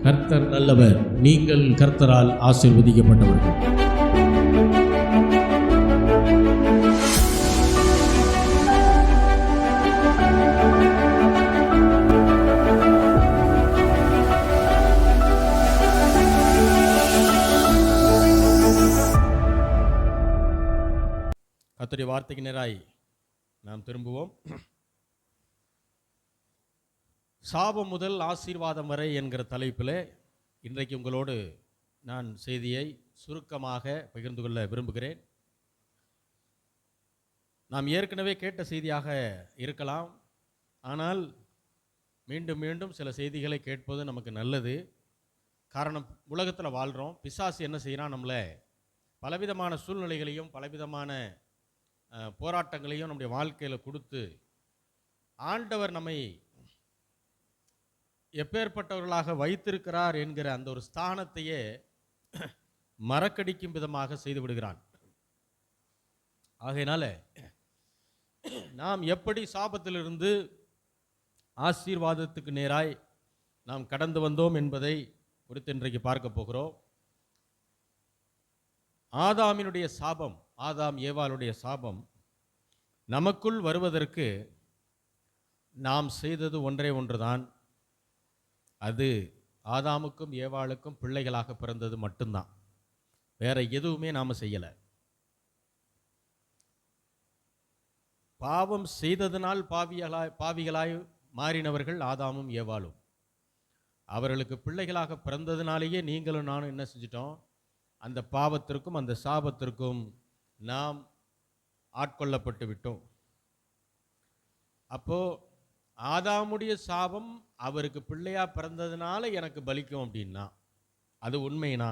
கர்த்தர் நல்லவர். நீங்கள் கர்த்தரால் ஆசீர்வதிக்கப்பட்டவர்கள். கர்த்தருடைய வார்த்தைக்கு நேராய் நாம் திரும்புவோம். சாபம் முதல் ஆசீர்வாதம் வரை என்கிற தலைப்பில் இன்றைக்கு உங்களோடு நான் செய்தியை சுருக்கமாக பகிர்ந்து கொள்ள விரும்புகிறேன். நாம் ஏற்கனவே கேட்ட செய்தியாக இருக்கலாம், ஆனால் மீண்டும் மீண்டும் சில செய்திகளை கேட்பது நமக்கு நல்லது. காரணம், உலகத்தில் வாழ்கிறோம். பிசாசு என்ன செய்யறான், நம்மளை பலவிதமான சூழ்நிலைகளையும் பலவிதமான போராட்டங்களையும் நம்முடைய வாழ்க்கையில் கொடுத்து ஆண்டவர் நம்மை எப்பேற்பட்டவர்களாக வைத்திருக்கிறார் என்கிற அந்த ஒரு ஸ்தானத்தையே மறக்கடிக்கும் விதமாக செய்து விடுகிறான். ஆகையினால நாம் எப்படி சாபத்திலிருந்து ஆசீர்வாதத்துக்கு நேராய் நாம் கடந்து வந்தோம் என்பதை குறித்து இன்றைக்கு பார்க்க போகிறோம். ஆதாமினுடைய சாபம், ஆதாம் ஏவாளுடைய சாபம் நமக்குள் வருவதற்கு நாம் செய்தது ஒன்றே ஒன்றுதான். அது ஆதாமுக்கும் ஏவாளுக்கும் பிள்ளைகளாக பிறந்தது மட்டும்தான். வேற எதுவுமே நாம் செய்யலை. பாவம் செய்ததனால் பாவிகளாய் மாறினவர்கள் ஆதாமும் ஏவாளும். அவர்களுக்கு பிள்ளைகளாக பிறந்ததுனாலேயே நீங்களும் நானும் என்ன செஞ்சிட்டோம், அந்த பாவத்திற்கும் அந்த சாபத்திற்கும் நாம் ஆட்கொள்ளப்பட்டு விட்டோம். அப்போ ஆதாமுடைய சாபம் அவருக்கு பிள்ளையா பிறந்ததுனால எனக்கு பலிக்கும் அப்படின்னா அது உண்மைனா,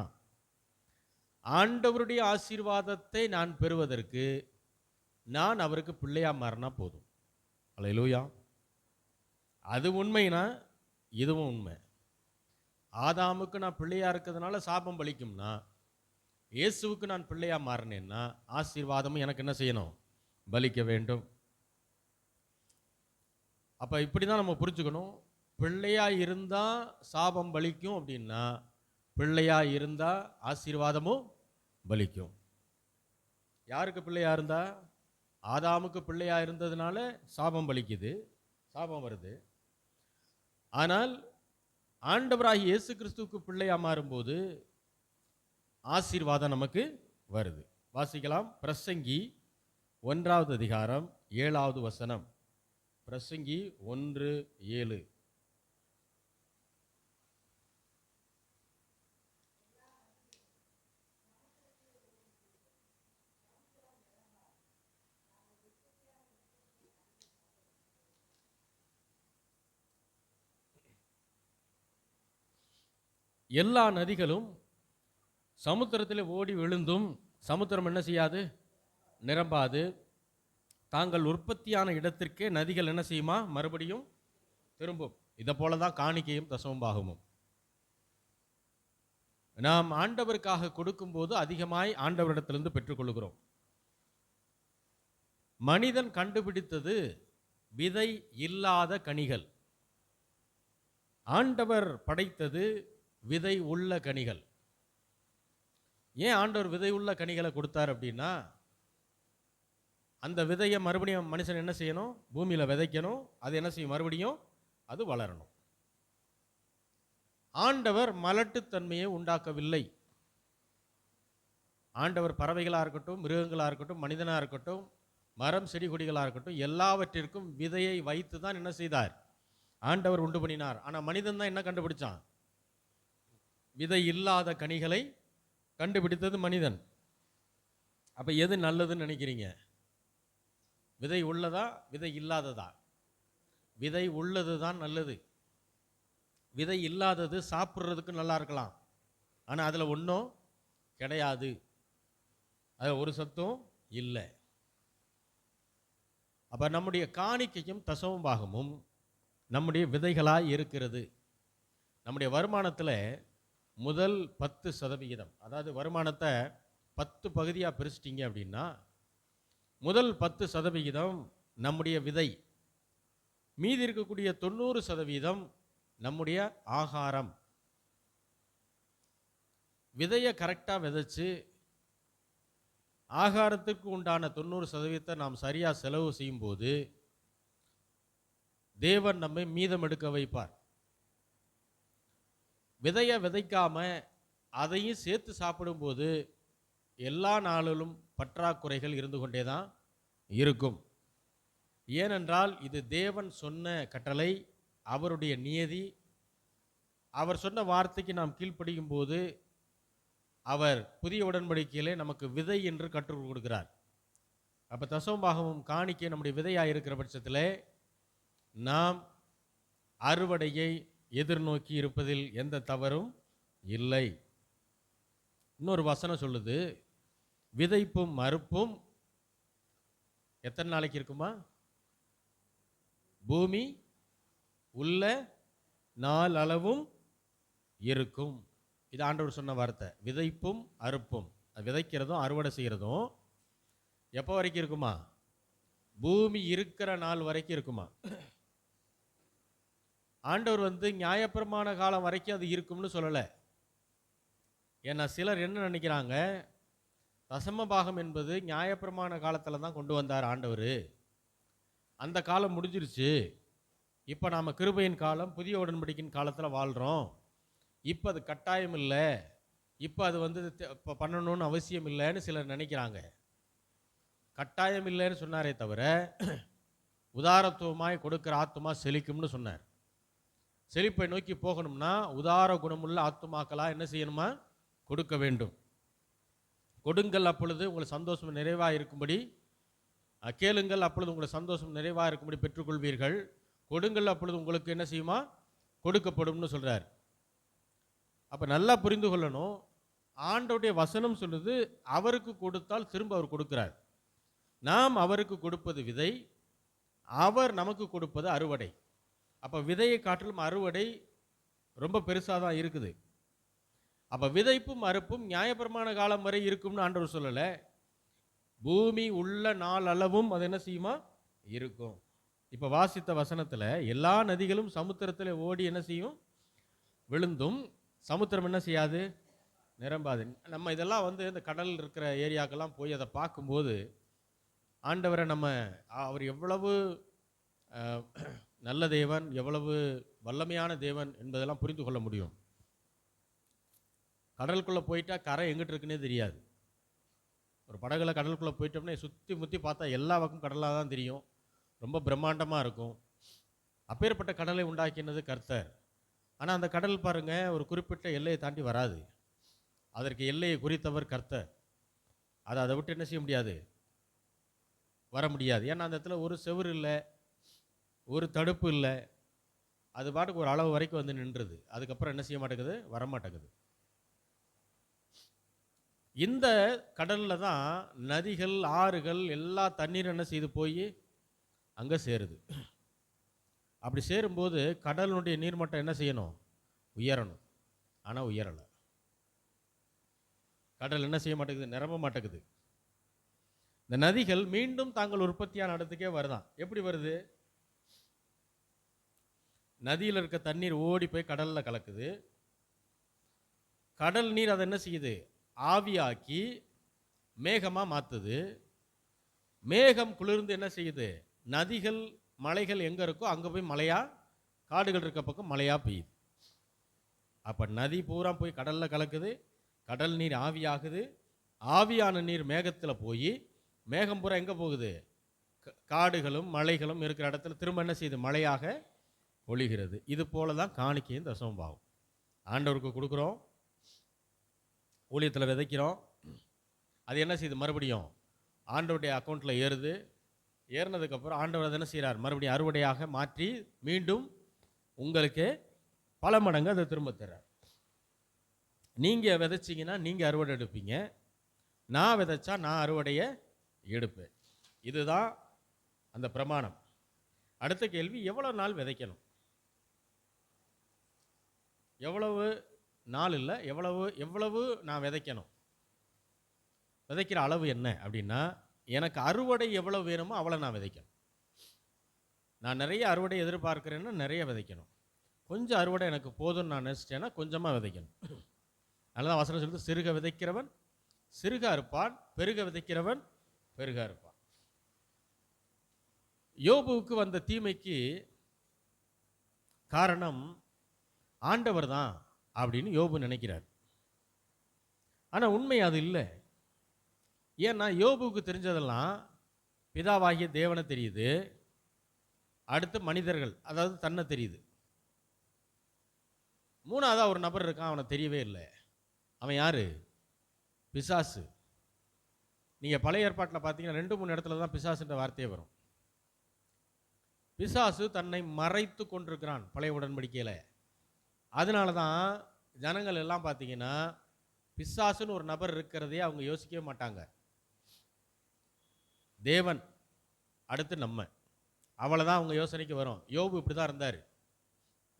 ஆண்டவருடைய ஆசீர்வாதத்தை நான் பெறுவதற்கு நான் அவருக்கு பிள்ளையா மாறினா போதும். அல்லேலூயா. அது உண்மைனா இதுவும் உண்மை. ஆதாமுக்கு நான் பிள்ளையா இருக்கிறதுனால சாபம் பலிக்கும்னா, இயேசுவுக்கு நான் பிள்ளையா மாறினேன்னா ஆசீர்வாதமும் எனக்கு என்ன செய்யணும், பலிக்க வேண்டும். அப்போ இப்படி தான் நம்ம புரிஞ்சுக்கணும். பிள்ளையா இருந்தால் சாபம் பலிக்கும் அப்படின்னா, பிள்ளையா இருந்தால் ஆசீர்வாதமும் பலிக்கும். யாருக்கு பிள்ளையா இருந்தா? ஆதாமுக்கு பிள்ளையா இருந்ததுனால சாபம் பலிக்குது, சாபம் வருது. ஆனால் ஆண்டவராகிய இயேசு கிறிஸ்துவுக்கு பிள்ளையா மாறும்போது ஆசீர்வாதம் நமக்கு வருது. வாசிக்கலாம். பிரசங்கி 1வது அதிகாரம் 7வது வசனம். பிரசங்கி 1:7. எல்லா நதிகளும் சமுத்திரத்தில் ஓடி விழுந்தும் சமுத்திரம் என்ன செய்யாது, நிரம்பாது. தாங்கள் உற்பத்தியான இடத்திற்கே நதிகள் என்ன செய்யுமா, மறுபடியும் திரும்பும். இதை போல தான் காணிக்கையும் தசமபாகமும். நாம் ஆண்டவருக்காக கொடுக்கும்போது அதிகமாய் ஆண்டவரிடத்திலிருந்து பெற்றுக்கொள்கிறோம். மனிதன் கண்டுபிடித்தது விதை இல்லாத கனிகள். ஆண்டவர் படைத்தது விதை உள்ள கனிகள். ஏன் ஆண்டவர் விதை உள்ள கனிகளை கொடுத்தார் அப்படின்னா, அந்த விதையை மறுபடியும் மனுஷன் என்ன செய்யணும், பூமியில் விதைக்கணும். அது என்ன செய்யும், மறுபடியும் அது வளரணும். ஆண்டவர் மலட்டுத்தன்மையை உண்டாக்கவில்லை. ஆண்டவர் பறவைகளாக இருக்கட்டும், மிருகங்களாக இருக்கட்டும், மனிதனாக இருக்கட்டும், மரம் செடி கொடிகளாக இருக்கட்டும், எல்லாவற்றிற்கும் விதையை வைத்து தான் என்ன செய்தார், ஆண்டவர் உண்டு பண்ணினார். ஆனால் மனிதன் தான் என்ன கண்டுபிடிச்சான், விதை இல்லாத கனிகளை கண்டுபிடித்தது மனிதன். அப்போ எது நல்லதுன்னு நினைக்கிறீங்க? விதை உள்ளதா விதை இல்லாததா? விதை உள்ளது தான் நல்லது. விதை இல்லாதது சாப்பிட்றதுக்கு நல்லா இருக்கலாம், ஆனால் அதில் ஒன்றும் கிடையாது, அதில் ஒரு சத்தும் இல்லை. அப்போ நம்முடைய காணிக்கையும் தசமபாகமும் நம்முடைய விதைகளாய் இருக்கிறது. நம்முடைய வருமானத்தில் முதல் 10%, அதாவது வருமானத்தை 10 பகுதியாக பிரிச்சிட்டிங்க அப்படின்னா முதல் 10% நம்முடைய விதை, மீதி இருக்கக்கூடிய 90% நம்முடைய ஆகாரம். விதையை கரெக்டாக விதைச்சு ஆகாரத்துக்கு உண்டான 90% நாம் சரியாக செலவு செய்யும்போது தேவன் நம்மை மீதம் எடுக்க வைப்பார். விதையை விதைக்காம அதையும் சேர்த்து சாப்பிடும்போது எல்லா நாளிலும் பற்றாக்குறைகள் இருந்து கொண்டே தான் இருக்கும். ஏனென்றால் இது தேவன் சொன்ன கட்டளை, அவருடைய நியதி. அவர் சொன்ன வார்த்தைக்கு நாம் கீழ்ப்படியும் போது அவர் புதிய உடன்படிக்கையிலே நமக்கு விதை என்று கற்றுக் கொடுக்கிறார். அப்போ தசமபாகமும் காணிக்கை நம்முடைய விதையாக இருக்கிற பட்சத்தில் நாம் அறுவடையை எதிர்நோக்கி இருப்பதில் எந்த தவறும் இல்லை. இன்னொரு வசனம் சொல்லுது, விதைப்பும் மறுப்பும் எத்தனை நாளைக்கு இருக்குமா? பூமி உள்ள நாள் அளவும் இருக்கும். இது ஆண்டவர் சொன்ன வார்த்தை. விதைப்பும் அறுப்பும், விதைக்கிறதும் அறுவடை செய்கிறதும் எப்போ வரைக்கும் இருக்குமா? பூமி இருக்கிற நாள் வரைக்கும் இருக்குமா? ஆண்டவர் நியாயப்பிரமாண காலம் வரைக்கும் அது இருக்கும்னு சொல்லலை. ஏன்னா சிலர் என்ன நினைக்கிறாங்க, தசம பாகம் என்பது நியாயப்பிரமாண காலத்தில் தான் கொண்டு வந்தார் ஆண்டவர், அந்த காலம் முடிஞ்சிருச்சு, இப்போ நாம் கிருபையின் காலம் புதிய உடன்படிக்கையின் காலத்தில் வாழ்கிறோம், இப்போ அது கட்டாயம் இல்லை, இப்போ அது இப்போ பண்ணணும்னு அவசியம் இல்லைன்னு சிலர் நினைக்கிறாங்க. கட்டாயம் இல்லைன்னு சொன்னாரே தவிர உதாரத்துவமாய் கொடுக்குற ஆத்துமா செழிக்கும்னு சொன்னார். செழிப்பை நோக்கி போகணும்னா உதார குணமுள்ள ஆத்துமாக்களாக என்ன செய்யணுமா? கொடுக்க வேண்டும். கொடுங்கள், அப்பொழுது உங்களை சந்தோஷம் நிறைவாக இருக்கும்படி, கேளுங்கள் அப்பொழுது உங்களை சந்தோஷம் நிறைவாக இருக்கும்படி பெற்றுக்கொள்வீர்கள், கொடுங்கள் அப்பொழுது உங்களுக்கு என்ன செய்யுமா? கொடுக்கப்படும்னு சொல்கிறார். அப்போ நல்லா புரிந்து கொள்ளணும், ஆண்டவருடைய வசனம் சொல்லுது அவருக்கு கொடுத்தால் திரும்ப அவர் கொடுக்கிறார். நாம் அவருக்கு கொடுப்பது விதை, அவர் நமக்கு கொடுப்பது அறுவடை. அப்போ விதையை காட்டிலும் அறுவடை ரொம்ப பெருசாக தான் இருக்குது. அப்போ விதைப்பும் அறுப்பும் நியாயப்பிரமாண காலம் வரை இருக்கும்னு ஆண்டவர் சொல்லலை. பூமி உள்ள நாள் அளவும் அது என்ன செய்யுமா? இருக்கும். இப்போ வாசித்த வசனத்தில் எல்லா நதிகளும் சமுத்திரத்தில் ஓடி என்ன செய்யும்? விழுந்தும் சமுத்திரம் என்ன செய்யாது? நிரம்பாது. நம்ம இதெல்லாம் இந்த கடல் இருக்கிற ஏரியாக்கெல்லாம் போய் அதை பார்க்கும்போது ஆண்டவரை அவர் எவ்வளவு நல்ல தேவன், எவ்வளவு வல்லமையான தேவன் என்பதெல்லாம் புரிந்து கொள்ள முடியும். கடலுக்குள்ளே போயிட்டா கரை எங்கிட்டு இருக்குன்னே தெரியாது. ஒரு படகுல கடலுக்குள்ளே போயிட்டோம்னா சுற்றி முற்றி பார்த்தா எல்லா பக்கம் கடலாக தான் தெரியும், ரொம்ப பிரம்மாண்டமாக இருக்கும். அப்பேற்பட்ட கடலை உண்டாக்கினது கர்த்தர். ஆனால் அந்த கடல் பாருங்கள், ஒரு குறிப்பிட்ட எல்லையை தாண்டி வராது. அதற்கு எல்லையை குறித்தவர் கர்த்தர். அதை விட்டு என்ன செய்ய முடியாது? வர முடியாது. ஏன்னா அந்த இடத்துல ஒரு செவுறு இல்லை, ஒரு தடுப்பு இல்லை, அது பாட்டுக்கு ஒரு அளவு வரைக்கும் நின்றுது. அதுக்கப்புறம் என்ன செய்ய மாட்டேங்குது? வரமாட்டேங்குது. இந்த கடலில் தான் நதிகள், ஆறுகள், எல்லா தண்ணீரும் என்ன செய்து போய் அங்கே சேருது. அப்படி சேரும்போது கடலினுடைய நீர்மட்டம் என்ன செய்யணும்? உயரணும். ஆனால் உயரலை. கடல் என்ன செய்ய மாட்டேங்குது? நிரம்ப மாட்டேங்குது. இந்த நதிகள் மீண்டும் தாங்கள் உற்பத்தியான இடத்துக்கே வருதான். எப்படி வருது? நதியில் இருக்க தண்ணீர் ஓடி போய் கடலில் கலக்குது. கடல் நீர் அதை என்ன செய்யுது? ஆவியாக்கி மேகமாக மாற்றுது. மேகம் குளிர்ந்து என்ன செய்யுது? நதிகள், மலைகள் எங்கே இருக்கோ அங்கே போய் மழையாக, காடுகள் இருக்க பக்கம் மழையாக பெய்யுது. அப்போ நதி பூரா போய் கடலில் கலக்குது, கடல் நீர் ஆவியாகுது, ஆவியான நீர் மேகத்தில் போய் மேகம் பூரா எங்கே போகுது? காடுகளும் மலைகளும் இருக்கிற இடத்துல திரும்ப என்ன செய்யுது? மழையாக ஒளிகிறது. இது போல தான் காணிக்கையும் தசமபாகம். ஆண்டவருக்கு கொடுக்குறோம், ஊழியத்தில் விதைக்கிறோம், அது என்ன செய்யுது? மறுபடியும் ஆண்டவருடைய அக்கௌண்ட்டில் ஏறுது. ஏறினதுக்கப்புறம் ஆண்டவர் அதை என்ன செய்கிறார்? மறுபடியும் அறுவடையாக மாற்றி மீண்டும் உங்களுக்கு பல மடங்கு அதை திரும்ப தர்றார். நீங்கள் விதைச்சிங்கன்னா நீங்கள் அறுவடை எடுப்பீங்க, நான் விதைச்சா நான் அறுவடையை எடுப்பேன். இதுதான் அந்த பிரமாணம். அடுத்த கேள்வி, எவ்வளோ நாள் விதைக்கணும்? எவ்வளவு நாள் இல்லை, எவ்வளவு நான் விதைக்கணும்? விதைக்கிற அளவு என்ன அப்படின்னா, எனக்கு அறுவடை எவ்வளோ வேணுமோ அவ்வளோ நான் விதைக்கணும். நான் நிறைய அறுவடை எதிர்பார்க்குறேன்னா நிறைய விதைக்கணும். கொஞ்சம் அறுவடை எனக்கு போதும்னு நான் நினச்சிட்டேன்னா கொஞ்சமாக விதைக்கணும். அதனால வசனம் சொல்லுது, சிறுக விதைக்கிறவன் சிறுக அறுப்பான், பெருக விதைக்கிறவன் பெருக அறுப்பான். யோபுவுக்கு வந்த தீமைக்கு காரணம் ஆண்டவர் தான் அப்படின்னு யோபு நினைக்கிறார். ஆனா உண்மை அது இல்லை. ஏன்னா யோபுவுக்கு தெரிஞ்சதெல்லாம் பிதாவாகிய தேவனை தெரியுது, அடுத்து மனிதர்கள், அதாவது தன்னை தெரியுது. மூணாவதா ஒரு நபர் இருக்கான், அவனை தெரியவே இல்லை. அவன் யாரு? பிசாசு. நீங்க பழைய ஏற்பாட்டில் பார்த்தீங்கன்னா 2-3 இடத்துல தான் பிசாசுன்ற வார்த்தையே வரும். பிசாசு தன்னை மறைத்து கொண்டிருக்கிறான் பழைய உடன்படிக்கையில். அதனால தான் ஜனங்கள் எல்லாம் பார்த்தீங்கன்னா பிசாசுன்னு ஒரு நபர் இருக்கிறதே அவங்க யோசிக்கவே மாட்டாங்க. தேவன் அடுத்து நம்ம, அவ்வளோதான் அவங்க யோசனைக்கு வரும். யோபு இப்படி தான் இருந்தார்.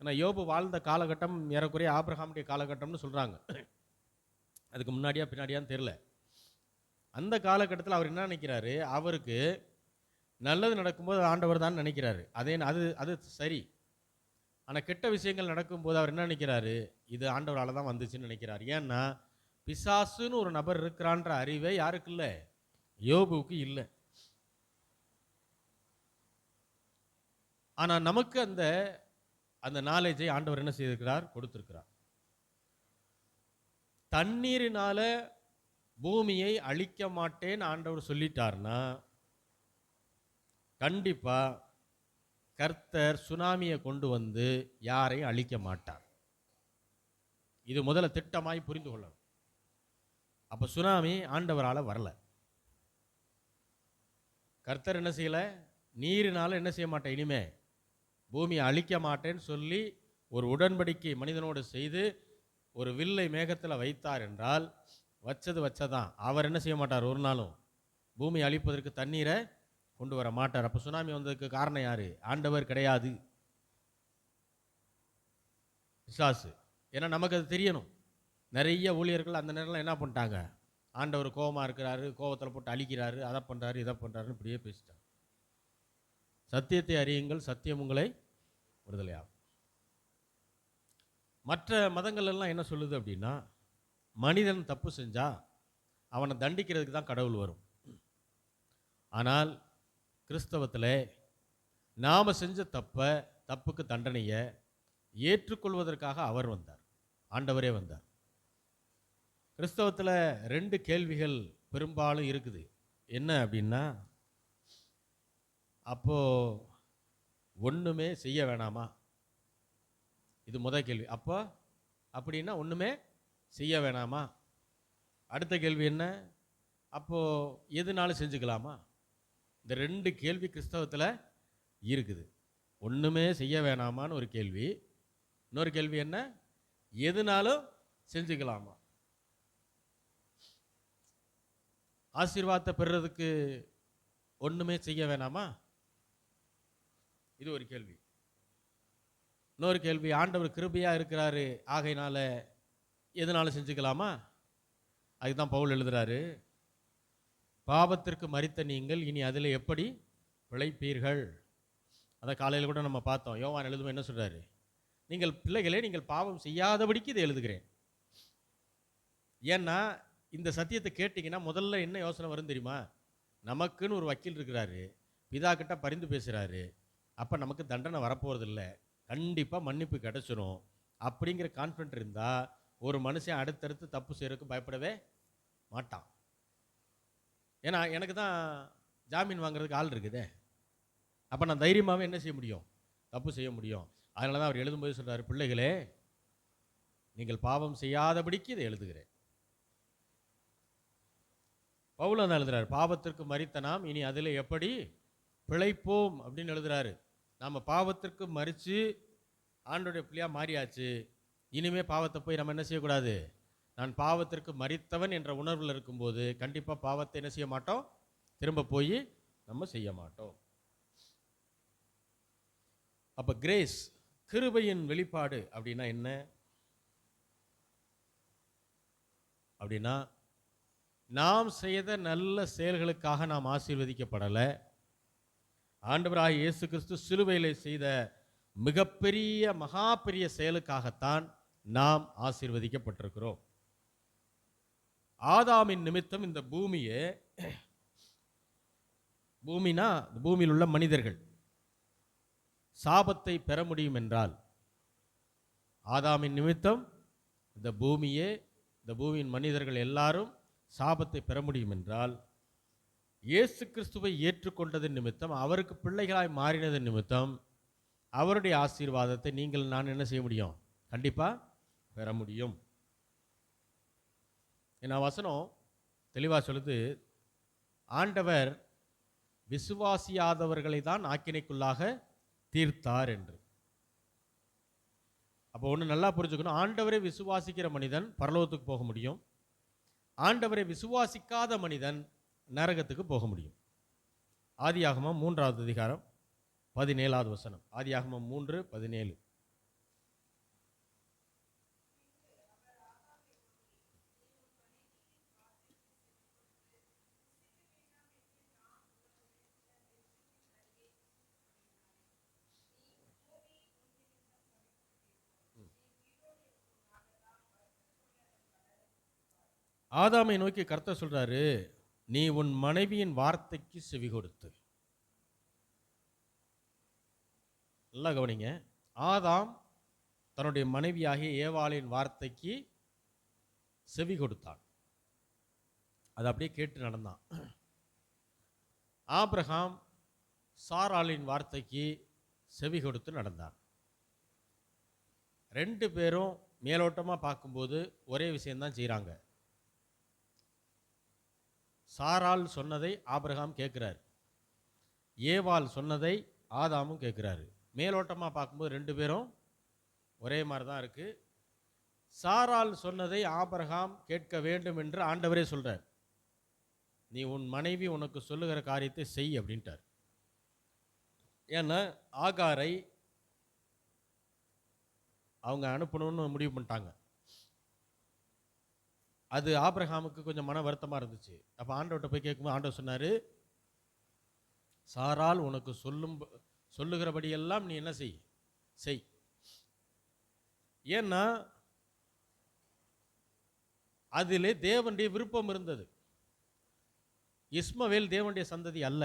ஆனால் யோபு வாழ்ந்த காலகட்டம் ஏறக்குறைய ஆபிரகாமுடைய காலகட்டம்னு சொல்கிறாங்க. அதுக்கு முன்னாடியா பின்னாடியான்னு தெரில. அந்த காலகட்டத்தில் அவர் என்ன நினைக்கிறாரு? அவருக்கு நல்லது நடக்கும்போது ஆண்டவர் தான் நினைக்கிறாரு. அது சரி. ஆனால் கெட்ட விஷயங்கள் நடக்கும்போது அவர் என்ன நினைக்கிறாரு? இது ஆண்டவரால் தான் வந்துச்சுன்னு நினைக்கிறார். ஏன்னா பிசாசுன்னு ஒரு நபர் இருக்கிறான்ற அறிவே யாருக்கு இல்லை? யோபுவுக்கு இல்லை. ஆனால் நமக்கு அந்த அந்த நாலேஜை ஆண்டவர் என்ன செய்திருக்கிறார்? கொடுத்திருக்கிறார். தண்ணீரினால பூமியை அழிக்க மாட்டேன்னு ஆண்டவர் சொல்லிட்டார்னா கண்டிப்பா கர்த்தர் சுனாமியை கொண்டு வந்து யாரையும் அழிக்க மாட்டார். இது முதல்ல திட்டமாய் புரிந்து கொள்ளணும். அப்ப சுனாமி ஆண்டவரால் வரல. கர்த்தர் என்ன செய்யல? நீரினால என்ன செய்ய மாட்டேன், இனிமே பூமியை அழிக்க மாட்டேன்னு சொல்லி ஒரு உடன்படிக்கை மனிதனோடு செய்து ஒரு வில்லை மேகத்தில் வைத்தார் என்றால் வச்சதான். அவர் என்ன செய்ய மாட்டார்? ஒரு நாளும் பூமி அழிப்பதற்கு தண்ணீரை கொண்டு வர மாட்டார். அப்போ சுனாமி வந்ததுக்கு காரணம் யாரு? ஆண்டவர் கிடையாது, பிசாசு. ஏன்னா நமக்கு அது தெரியணும். நிறைய ஊழியர்கள் அந்த நேரத்தில் என்ன பண்ணிட்டாங்க? ஆண்டவர் கோபமாக இருக்கிறாரு, கோபத்தில் போட்டு அழிக்கிறாரு, அதை பண்ணுறாரு, இதை பண்ணுறாருன்னு இப்படியே பேசிட்டாங்க. சத்தியத்தை அறியுங்கள், சத்தியம் உங்களை விடுதலையாகும். மற்ற மதங்கள் எல்லாம் என்ன சொல்லுது அப்படின்னா, மனிதன் தப்பு செஞ்சா அவனை தண்டிக்கிறதுக்கு தான் கடவுள் வரும். ஆனால் கிறிஸ்தவத்தில் நாம் செஞ்ச தப்புக்கு தண்டனையை ஏற்றுக்கொள்வதற்காக அவர் வந்தார், ஆண்டவரே வந்தார். கிறிஸ்தவத்தில் 2 கேள்விகள் பெரும்பாலும் இருக்குது. என்ன அப்படின்னா, அப்போ ஒன்றுமே செய்ய வேணாமா? இது முதல் கேள்வி. அப்போ அப்படின்னா ஒன்றுமே செய்ய வேணாமா? அடுத்த கேள்வி என்ன? அப்போ எதுனாலும் செஞ்சுக்கலாமா? இந்த 2 கேள்வி கிறிஸ்தவத்தில் இருக்குது. ஒன்றுமே செய்ய வேணாமான்னு ஒரு கேள்வி, இன்னொரு கேள்வி என்ன? எதுனாலும் செஞ்சுக்கலாமா? ஆசீர்வாதத்தை பெறுறதுக்கு ஒன்றுமே செய்ய வேணாமா? இது ஒரு கேள்வி. இன்னொரு கேள்வி, ஆண்டவர் கிருபையாக இருக்கிறாரு, ஆகையினால எதுனாலும் செஞ்சுக்கலாமா? அதுதான் பவுல் எழுதுறாரு, பாவத்திற்கு மரித்த நீங்கள் இனி அதில் எப்படி பிழைப்பீர்கள்? அதை காலையில் கூட நம்ம பார்த்தோம். யோவான் எழுதும் என்ன சொல்றாரு? நீங்கள் பிள்ளைகளே, நீங்கள் பாவம் செய்யாதபடிக்கு இதை எழுதுகிறேன். ஏன்னா இந்த சத்தியத்தை கேட்டிங்கன்னா முதல்ல என்ன யோசனை வரும் தெரியுமா? நமக்குன்னு ஒரு வக்கீல் இருக்கிறாரு, பிதா கிட்ட பரிந்து பேசுகிறாரு, அப்போ நமக்கு தண்டனை வரப்போகிறதில்ல, கண்டிப்பாக மன்னிப்பு கிடச்சிரும் அப்படிங்கிற கான்ஃபிடென்ட் இருந்தால் ஒரு மனுஷன் அடுத்தடுத்து தப்பு செய்யறதுக்கு பயப்படவே மாட்டான். ஏன்னா எனக்கு தான் ஜாமீன் வாங்குறதுக்கு ஆள் இருக்குதே, அப்போ நான் தைரியமாகவே என்ன செய்ய முடியும்? தப்பு செய்ய முடியும். அதனால தான் அவர் எழுதும்போது சொல்கிறார், பிள்ளைகளே நீங்கள் பாவம் செய்யாதபடிக்கு இதை எழுதுகிறேன். பவுல் தான் எழுதுறாரு, பாவத்திற்கு மரித்த நாம் இனி அதில் எப்படி பிழைப்போம் அப்படின்னு எழுதுறாரு. நாம் பாவத்திற்கு மறித்து ஆண்டோடைய பிள்ளையாக மாறியாச்சு. இனிமே பாவத்தை போய் நம்ம என்ன செய்யக்கூடாது? நான் பாவத்திற்கு மரித்தவன் என்ற உணர்வில் இருக்கும்போது கண்டிப்பாக பாவத்தை என்ன செய்ய மாட்டோம்? திரும்ப போய் நம்ம செய்ய மாட்டோம். அப்போ கிரேஸ், கிருபையின் வெளிப்பாடு அப்படின்னா என்ன? அப்படின்னா நாம் செய்த நல்ல செயல்களுக்காக நாம் ஆசீர்வதிக்கப்படலை. ஆண்டவராகிய இயேசு கிறிஸ்து சிலுவையில் செய்த மிகப்பெரிய மகா பெரிய செயலுக்காகத்தான் நாம் ஆசீர்வதிக்கப்பட்டிருக்கிறோம். ஆதாமின் நிமித்தம் இந்த பூமினா பூமியில் உள்ள மனிதர்கள் சாபத்தை பெற முடியும் என்றால், ஆதாமின் நிமித்தம் இந்த பூமியின் மனிதர்கள் எல்லாரும் சாபத்தை பெற முடியும் என்றால், இயேசு கிறிஸ்துவை ஏற்றுக்கொண்டதன் நிமித்தம், அவருக்கு பிள்ளைகளாய் மாறினதன் நிமித்தம், அவருடைய ஆசீர்வாதத்தை நீங்கள் நான் என்ன செய்ய முடியும்? கண்டிப்பா பெற முடியும். ஏன்னா வசனம் தெளிவாக சொல்லுது, ஆண்டவர் விசுவாசியாதவர்களை தான் ஆக்கினைக்குள்ளாக தீர்த்தார் என்று. அப்போ ஒன்று நல்லா புரிஞ்சுக்கணும், ஆண்டவரை விசுவாசிக்கிற மனிதன் பரலோகத்துக்கு போக முடியும், ஆண்டவரை விசுவாசிக்காத மனிதன் நரகத்துக்கு போக முடியும். ஆதியாகமம் 3வது அதிகாரம் 17வது வசனம். ஆதியாகமம் 3:17. ஆதாமை நோக்கி கர்த்தர் சொல்றாரு, நீ உன் மனைவியின் வார்த்தைக்கு செவி கொடுத்து. நல்லா கவனிங்க, ஆதாம் தன்னுடைய மனைவியாகிய ஏவாளின் வார்த்தைக்கு செவி கொடுத்தான், அது அப்படியே கேட்டு நடந்தான். ஆபிரகாம் சாராளின் வார்த்தைக்கு செவி கொடுத்து நடந்தான். ரெண்டு பேரும் மேலோட்டமாக பார்க்கும்போது ஒரே விஷயம்தான் செய்கிறாங்க. சாராள் சொன்னதை ஆபிரகாம் கேட்குறாரு, ஏவாள் சொன்னதை ஆதாமும் கேட்குறாரு. மேலோட்டமாக பார்க்கும்போது ரெண்டு பேரும் ஒரே மாதிரி தான் இருக்குது. சாராள் சொன்னதை ஆபிரகாம் கேட்க வேண்டும் என்று ஆண்டவரே சொல்கிறார். நீ உன் மனைவி உனக்கு சொல்லுகிற காரியத்தை செய் அப்படின்ட்டார். ஏன்னா ஆகாரை அவங்க அனுப்பணும்னு முடிவு பண்ணிட்டாங்க. அது ஆபிரகாமுக்கு கொஞ்சம் மன வருத்தமாக இருந்துச்சு. அப்போ ஆண்டவர்கிட்ட போய் கேட்கும்போது ஆண்டவர் சொன்னார், சாரால் உனக்கு சொல்லுகிறபடியெல்லாம் நீ என்ன செய். ஏன்னா அதிலே தேவனுடைய விருப்பம் இருந்தது. இஸ்மவேல் தேவனுடைய சந்ததி அல்ல,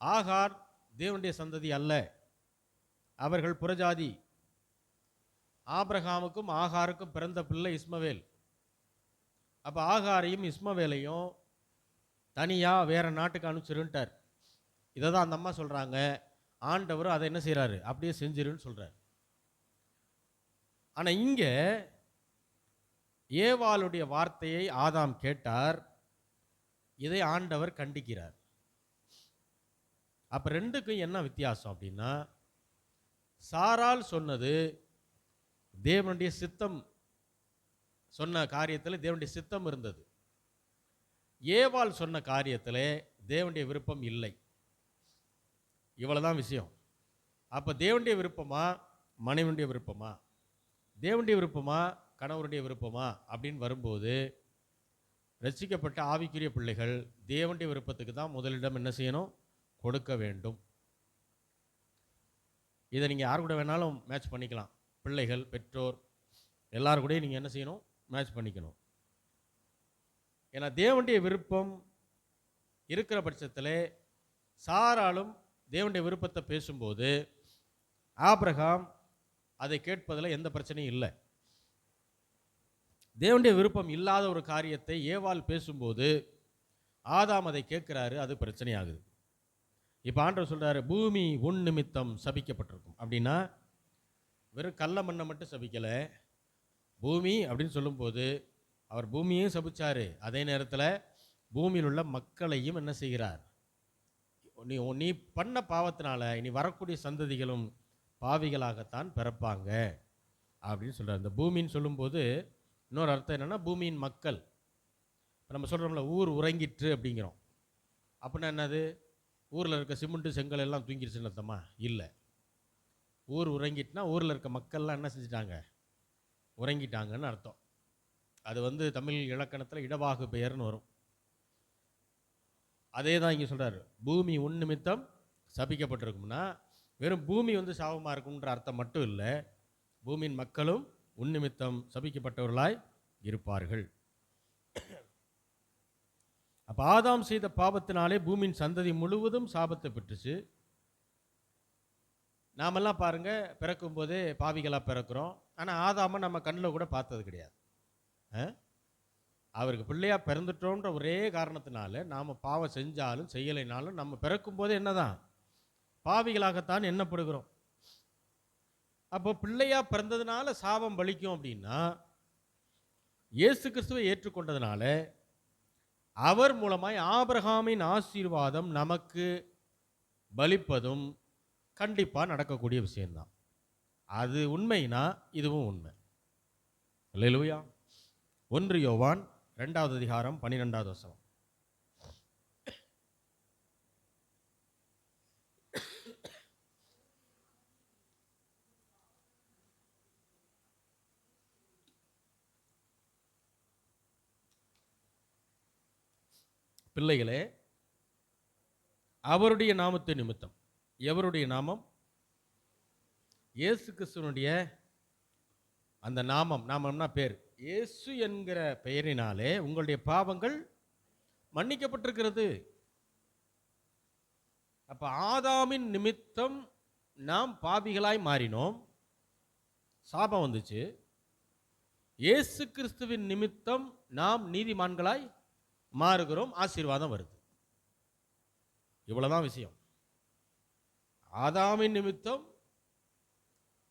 ஆகார் தேவனுடைய சந்ததி அல்ல, அவர்கள் புறஜாதி. ஆபிரகாமுக்கும் ஆகாருக்கும் பிறந்த பிள்ளை இஸ்மவேல். அப்போ ஆகாரையும் இஸ்மவேலையும் தனியாக வேற நாட்டுக்கு அனுப்பிச்சிருன்ட்டார். இதை தான் அந்த அம்மா சொல்கிறாங்க. ஆண்டவரும் அதை என்ன செய்கிறாரு, அப்படியே செஞ்சிருன்னு சொல்கிறார். ஆனால் இங்கே ஏவாளுடைய வார்த்தையை ஆதாம் கேட்டார், இதை ஆண்டவர் கண்டிக்கிறார். அப்போ ரெண்டுக்கும் என்ன வித்தியாசம் அப்படின்னா, சாரால் சொன்னது தேவனுடைய சித்தம், சொன்ன காரியத்தில் தேவனுடைய சித்தம் இருந்தது. ஏவாள் சொன்ன காரியத்தில் தேவனுடைய விருப்பம் இல்லை. இவ்வளவுதான் விஷயம். அப்போ தேவனுடைய விருப்பமா மனைவனுடைய விருப்பமா, தேவனுடைய விருப்பமா கணவருடைய விருப்பமா அப்படின்னு வரும்போது, ரட்சிக்கப்பட்ட ஆவிக்குரிய பிள்ளைகள் தேவனுடைய விருப்பத்துக்கு தான் முதலிடம் என்ன செய்யணும், கொடுக்க வேண்டும். இதை நீங்கள் யார் கூட வேணாலும் மேட்ச் பண்ணிக்கலாம். பிள்ளைகள், பெற்றோர் எல்லாரும் கூட நீங்கள் என்ன செய்யணும், மேட்ச் பண்ணிக்கணும். ஏன்னா தேவனுடைய விருப்பம் இருக்கிற பட்சத்தில் சாராலும் தேவனுடைய விருப்பத்தை பேசும்போது ஆபிரகாம் அதை கேட்பதில் எந்த பிரச்சனையும் இல்லை. தேவனுடைய விருப்பம் இல்லாத ஒரு காரியத்தை ஏவாள் பேசும்போது ஆதாம் அதை கேட்குறாரு, அது பிரச்சனையாகுது. இப்போ ஆண்டவர் சொல்கிறாரு, பூமி உன் நிமித்தம் சபிக்கப்பட்டிருக்கும். அப்படின்னா வெறும் கல்ல மண்ணை மட்டும் சபிக்கலை, பூமி அப்படின்னு சொல்லும்போது அவர் பூமியையும் சபிச்சார், அதே நேரத்தில் பூமியில் உள்ள மக்களையும் என்ன செய்கிறார், நீ பண்ண பாவத்தினால இனி வரக்கூடிய சந்ததிகளும் பாவிகளாகத்தான் பிறப்பாங்க அப்படின்னு சொல்கிறார். இந்த பூமின்னு சொல்லும்போது இன்னொரு அர்த்தம் என்னென்னா, பூமியின் மக்கள். இப்போ நம்ம சொல்கிறோம்ல, ஊர் உறங்கிற்று அப்படிங்கிறோம். அப்படின்னா என்னது, ஊரில் இருக்க சிமெண்ட்டு செங்கல் எல்லாம் தூங்கிடுச்சுன்னு அர்த்தமா? இல்லை. ஊர் உறங்கிட்டுனா ஊரில் இருக்க மக்கள்லாம் என்ன செஞ்சிட்டாங்க, உறங்கிட்டாங்கன்னு அர்த்தம். அது தமிழ் இலக்கணத்தில் இடவாகு பெயர்னு வரும். அதே தான் இங்கே சொல்கிறார், பூமி உன் நிமித்தம் சபிக்கப்பட்டிருக்கும்னா வெறும் பூமி சாபமாக இருக்கும்ன்ற அர்த்தம் மட்டும் இல்லை, பூமியின் மக்களும் உன் நிமித்தம் சபிக்கப்பட்டவர்களாய் இருப்பார்கள். அப்ப ஆதாம் செய்த பாவத்தினாலே பூமியின் சந்ததி முழுவதும் சாபத்தை பெற்றுச்சு. நாமெல்லாம் பாருங்க, பிறக்கும் போதே பாவிகளா பிறக்கிறோம். ஆனா ஆதாம நம்ம கண்ணில் கூட பார்த்தது கிடையாது. அவருக்கு பிள்ளையா பிறந்துட்டோன்ற ஒரே காரணத்தினால நாம பாவம் செஞ்சாலும் செய்யலைனாலும் நம்ம பிறக்கும் போதே என்னதான் பாவிகளாகத்தான் எண்ணப்படுகிறோம். அப்போ பிள்ளையா பிறந்ததுனால சாபம் பலிக்கும் அப்படின்னா, இயேசு கிறிஸ்துவை ஏற்றுக்கொண்டதுனால அவர் மூலமாய் ஆபிரகாமின் ஆசீர்வாதம் நமக்கு பலிப்பதும் கண்டிப்பா நடக்கக்கூடிய விஷயம்தான். அது உண்மைனா இதுவும் உண்மை. அல்லேலூயா. 1 யோவான் 2வது அதிகாரம் 12வது வசனம். பிள்ளைகளே, அவருடைய நாமத்து நிமித்தம், எவருடைய நாமம்? இயேசு கிறிஸ்துவனுடைய அந்த நாமம், நாமம்னா பேர், இயேசு என்கிற பெயரினாலே உங்களுடைய பாவங்கள் மன்னிக்கப்பட்டிருக்கிறது. அப்ப ஆதாமின் நிமித்தம் நாம் பாவிகளாய் மாறினோம், சாபம் வந்துச்சு. இயேசு கிறிஸ்துவின் நிமித்தம் நாம் நீதிமான்களாய் மாறுகிறோம், ஆசீர்வாதம் வருது. இவ்வளவுதான் விஷயம். ஆதாமின் நிமித்தம்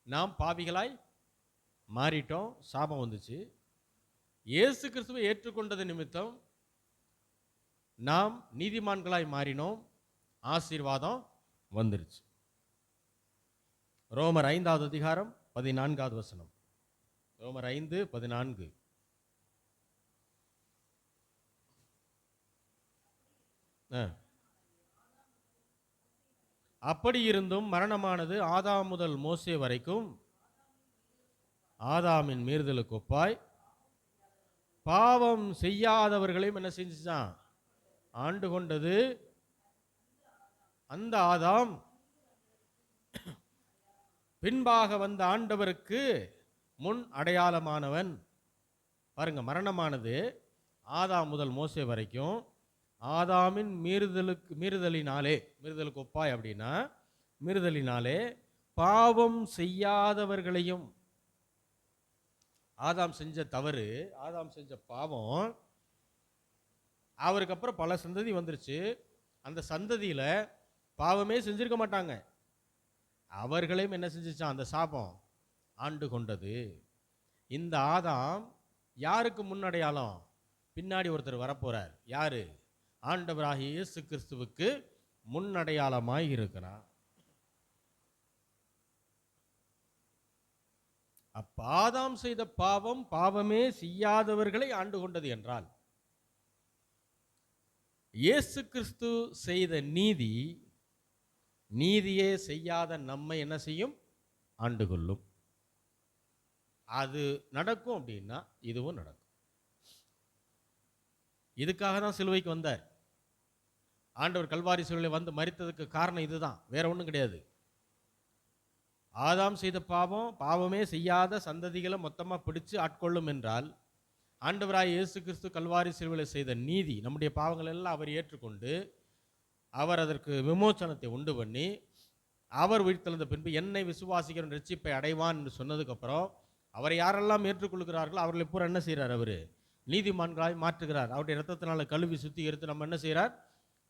நாம் பாவிகளாய் மாறிட்டோம், சாபம் வந்துச்சு. இயேசு கிறிஸ்துவை ஏற்றுக்கொண்டது நிமித்தம் நாம் நீதிமான்களாய் மாறினோம், ஆசீர்வாதம் வந்துருச்சு. ரோமர் 5வது அதிகாரம் 14வது வசனம். ரோமர் 5:14. அப்படி இருந்தும் மரணமானது ஆதாம் முதல் மோசே வரைக்கும் ஆதாமின் மீறுதலுக்கு ஒப்பாய் பாவம் செய்யாதவர்களையும் என்ன செஞ்சுச்சான்? ஆண்டு கொண்டது. அந்த ஆதாம் பின்பாக வந்த ஆண்டவருக்கு முன் அடையாளமானவன். பாருங்க, மரணமானது ஆதாம் முதல் மோசே வரைக்கும் ஆதாமின் மீறுதலுக்கு ஒப்பாய் அப்படின்னா மீறுதலினாலே பாவம் செய்யாதவர்களையும், ஆதாம் செஞ்ச தவறு, ஆதாம் செஞ்ச பாவம், அவருக்கு அப்புறம் பல சந்ததி வந்துருச்சு. அந்த சந்ததியில பாவமே செஞ்சிருக்க மாட்டாங்க, அவர்களையும் என்ன செஞ்சிச்சான்? அந்த சாபம் ஆண்டு கொண்டது. இந்த ஆதாம் யாருக்கு முன்னடையாளம்? பின்னாடி ஒருத்தர் வரப்போறார். யாரு? ஆண்டவராகிய இயேசு கிறிஸ்துவுக்கு முன்னடையாளமாய் இருக்கிறார். அப்ப ஆதாம் செய்த பாவம் பாவமே செய்யாதவர்களை ஆண்டு கொண்டது என்றால், இயேசு கிறிஸ்து செய்த நீதி நீதியே செய்யாத நம்மை என்ன செய்யும்? ஆண்டு கொள்ளும். அது நடக்கும் அப்படின்னா இதுவும் நடக்கும். இதுக்காக தான் சிலுவைக்கு வந்தார் ஆண்டவர். கல்வாரி சிலுவையில் வந்து மரித்ததுக்கு காரணம் இதுதான், வேற ஒன்றும் கிடையாது. ஆதாம் செய்த பாவம் பாவமே செய்யாத சந்ததிகளை மொத்தமாக பிடிச்சு ஆட்கொள்ளும் என்றால், ஆண்டவராய் இயேசு கிறிஸ்து கல்வாரி சிலுவையில் செய்த நீதி, நம்முடைய பாவங்கள் எல்லாம் அவர் ஏற்றுக்கொண்டு அவர் அதற்கு விமோசனத்தை உண்டு பண்ணி அவர் உயிர்த்தெழுந்த பின்பு என்னை விசுவாசிக்கிற ரட்சிப்பை அடைவான் என்று சொன்னதுக்கப்புறம் அவரை யாரெல்லாம் ஏற்றுக்கொள்கிறார்களோ அவர்களை பூரா என்ன செய்கிறார்? அவர் நீதிமான்களாய் மாற்றுகிறார். அவருடைய ரத்தத்தினால கழுவி சுத்திகரித்து நம்ம என்ன செய்கிறார்?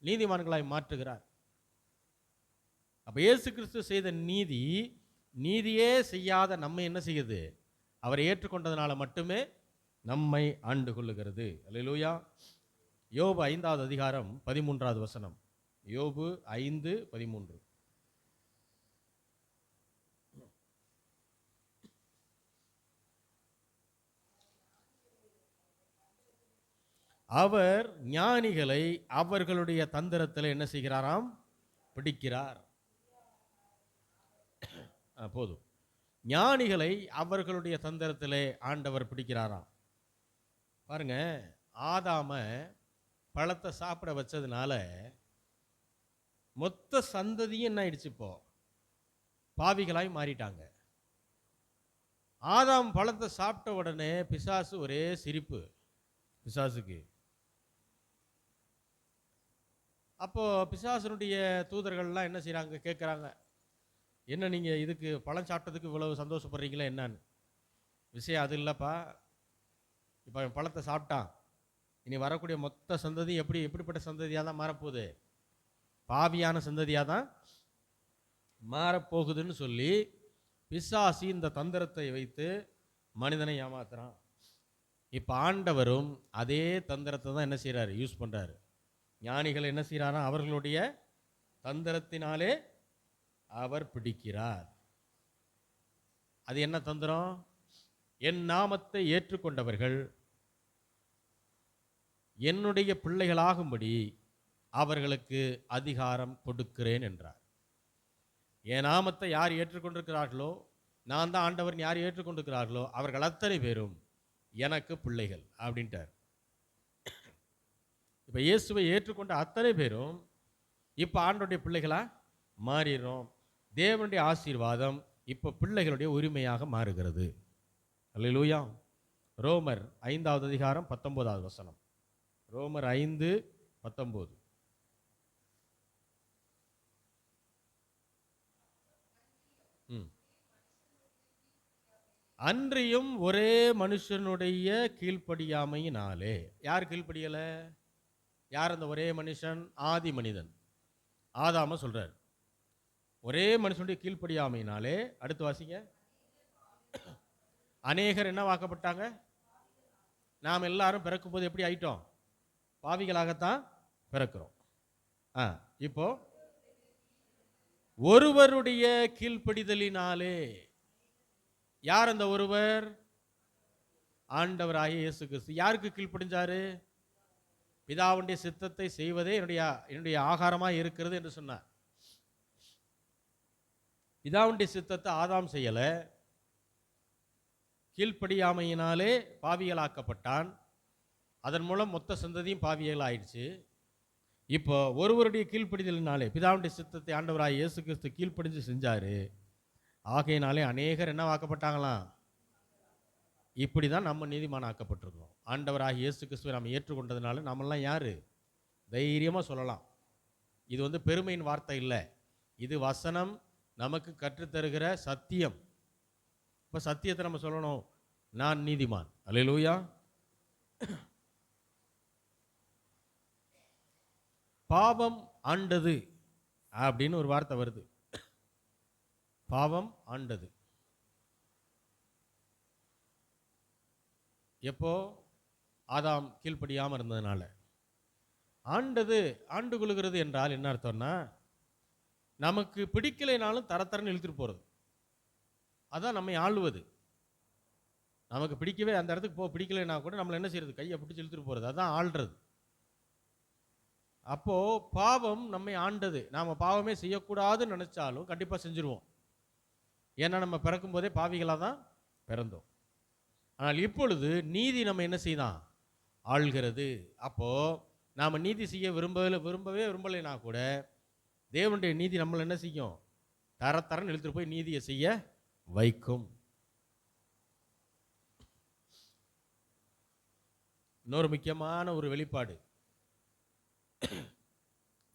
நீதிமான்களாய் மாற்றுகிறார். அப்ப இயேசு கிறிஸ்து செய்த நீதி நீதியே செய்யாத நம்மை என்ன செய்யுது? அவரை ஏற்றுக்கொண்டதனால மட்டுமே நம்மை ஆண்டு கொள்ளுகிறது. அல்லேலூயா. யோபு 5வது அதிகாரம் 13வது வசனம். யோபு 5:13. அவர் ஞானிகளை அவர்களுடைய தந்திரத்தில் என்ன செய்கிறாராம்? பிடிக்கிறார். போதும். ஞானிகளை அவர்களுடைய தந்திரத்திலே ஆண்டவர் பிடிக்கிறாராம். பாருங்க, ஆதாம பழத்தை சாப்பிட வச்சதுனால மொத்த சந்ததியும் என்ன ஆயிடுச்சு? இப்போ பாவிகளாய் மாறிட்டாங்க. ஆதாம் பழத்தை சாப்பிட்ட உடனே பிசாசு ஒரே சிரிப்பு. பிசாசுக்கு. அப்போ பிசாசனுடைய தூதர்கள்லாம் என்ன செய்றாங்க, கேட்குறாங்க, என்ன நீங்க இதுக்கு பழம் சாப்பிட்டதுக்கு இவ்வளவு சந்தோஷப்படுறீங்களா என்னன்னு. விஷயம் அது இல்லப்பா, இப்போ அவன் பழத்தை சாப்பிட்டான், இனி வரக்கூடிய மொத்த சந்ததி எப்படிப்பட்ட சந்ததியாக தான் மாறப்போகுது, பாவியான சந்ததியாக தான் மாறப்போகுதுன்னு சொல்லி பிசாசி இந்த தந்திரத்தை வைத்து மனிதனை ஏமாத்துறான். இப்போ ஆண்டவரும் அதே தந்திரத்தை தான் என்ன செய்கிறாரு, யூஸ் பண்ணுறாரு. ஞானிகள் என்ன செய்கிறாரா, அவர்களுடைய தந்திரத்தினாலே அவர் பிடிக்கிறார். அது என்ன தந்திரம்? என் நாமத்தை ஏற்றுக்கொண்டவர்கள் என்னுடைய பிள்ளைகளாகும்படி அவர்களுக்கு அதிகாரம் கொடுக்கிறேன் என்றார். என் நாமத்தை யார் ஏற்றுக்கொண்டிருக்கிறார்களோ, நான் தான் ஆண்டவர் யார் ஏற்றுக்கொண்டிருக்கிறார்களோ அவர்கள் அத்தனை பேரும் எனக்கு பிள்ளைகள் அப்படின்ட்டார். இப்போ இயேசுவை ஏற்றுக்கொண்ட அத்தனை பேரும் இப்போ ஆண்டவருடைய பிள்ளைகளா மாறிடுறோம். தேவனுடைய ஆசீர்வாதம் இப்போ பிள்ளைகளுடைய உரிமையாக மாறுகிறது. அல்லேலூயா. ரோமர் 5வது அதிகாரம் 19வது வசனம். ரோமர் 5:19. அன்றியும் ஒரே மனுஷனுடைய கீழ்ப்படியாமையினாலே. யார் கீழ்ப்படியல? யார் அந்த ஒரே மனுஷன்? ஆதி மனிதன் ஆதாம சொல்றார். ஒரே மனுஷனுடைய கீழ்ப்படியாமையினாலே. அடுத்து வாசிங்க. அநேகர் என்ன வாக்கப்பட்டாங்க? நாம் எல்லாரும் பிறக்கும் போது எப்படி ஆயிட்டோம்? பாவிகளாகத்தான் பிறக்கிறோம். இப்போ ஒருவருடைய கீழ்ப்படிதலினாலே. யார் அந்த ஒருவர்? ஆண்டவராகிய இயேசு கிறிஸ்து. யாருக்கு கீழ்ப்படிஞ்சாரு? பிதாவுடைய சித்தத்தை செய்வதே என்னுடைய ஆகாரமாக இருக்கிறது என்று சொன்னார். பிதாவுடைய சித்தத்தை ஆதாம் செய்யல, கீழ்ப்படியாமையினாலே பாவிகளாக்கப்பட்டான். அதன் மூலம் மொத்த சந்ததியும் பாவிகள் ஆயிடுச்சு. இப்போ ஒருவருடைய கீழ்ப்படிதலினாலே பிதாவுடைய சித்தத்தை ஆண்டவராகிய இயேசு கிறிஸ்து கீழ்ப்படிஞ்சு செஞ்சாரு. ஆகையினாலே அநேகர் என்ன வாக்கப்பட்டாங்களாம்? இப்படி தான் நம்ம நீதிமான் ஆக்கப்பட்டிருக்கிறோம். ஆண்டவராகிய இயேசு கிறிஸ்துவை நம்ம ஏற்றுக்கொண்டதுனால நம்மெல்லாம் யாரு? தைரியமாக சொல்லலாம். இது பெருமையின் வார்த்தை இல்லை, இது வசனம் நமக்கு கற்றுத்தருகிற சத்தியம். இப்போ சத்தியத்தை நம்ம சொல்லணும், நான் நீதிமான். அல்லேலூயா. பாவம் ஆண்டது அப்படின்னு ஒரு வார்த்தை வருது. பாவம் ஆண்டது எப்போ? ஆதாம் கீழ்ப்படியாமல் இருந்ததுனால. ஆண்டது, ஆண்டு கொள்கிறது என்றால் என்ன அர்த்தம்னா, நமக்கு பிடிக்கலைனாலும் தரத்தரன்னு இழுத்துட்டு போகிறது. அதான் நம்மை ஆளுவது. நமக்கு பிடிக்கவே அந்த இடத்துக்கு பிடிக்கலைன்னா கூட நம்மளை என்ன செய்யறது? கையை பிடிச்சி இழுத்துட்டு போகிறது. அதான் ஆள்றது. அப்போ பாவம் நம்மை ஆண்டது. நாம் பாவமே செய்யக்கூடாதுன்னு நினைச்சாலும் கண்டிப்பாக செஞ்சுருவோம். ஏன்னா நம்ம பிறக்கும் போதே பாவிகளாக தான் பிறந்தோம். ஆனால் இப்பொழுது நீதி நம்ம என்ன செய்தான்? ஆள்கிறது. அப்போ நாம் நீதி செய்ய விரும்பலைனா கூட தேவனுடைய நீதி நம்மளை என்ன செய்யும்? தரன்னு இழுத்துட்டு போய் நீதியை செய்ய வைக்கும். இன்னொரு முக்கியமான ஒரு வெளிப்பாடு,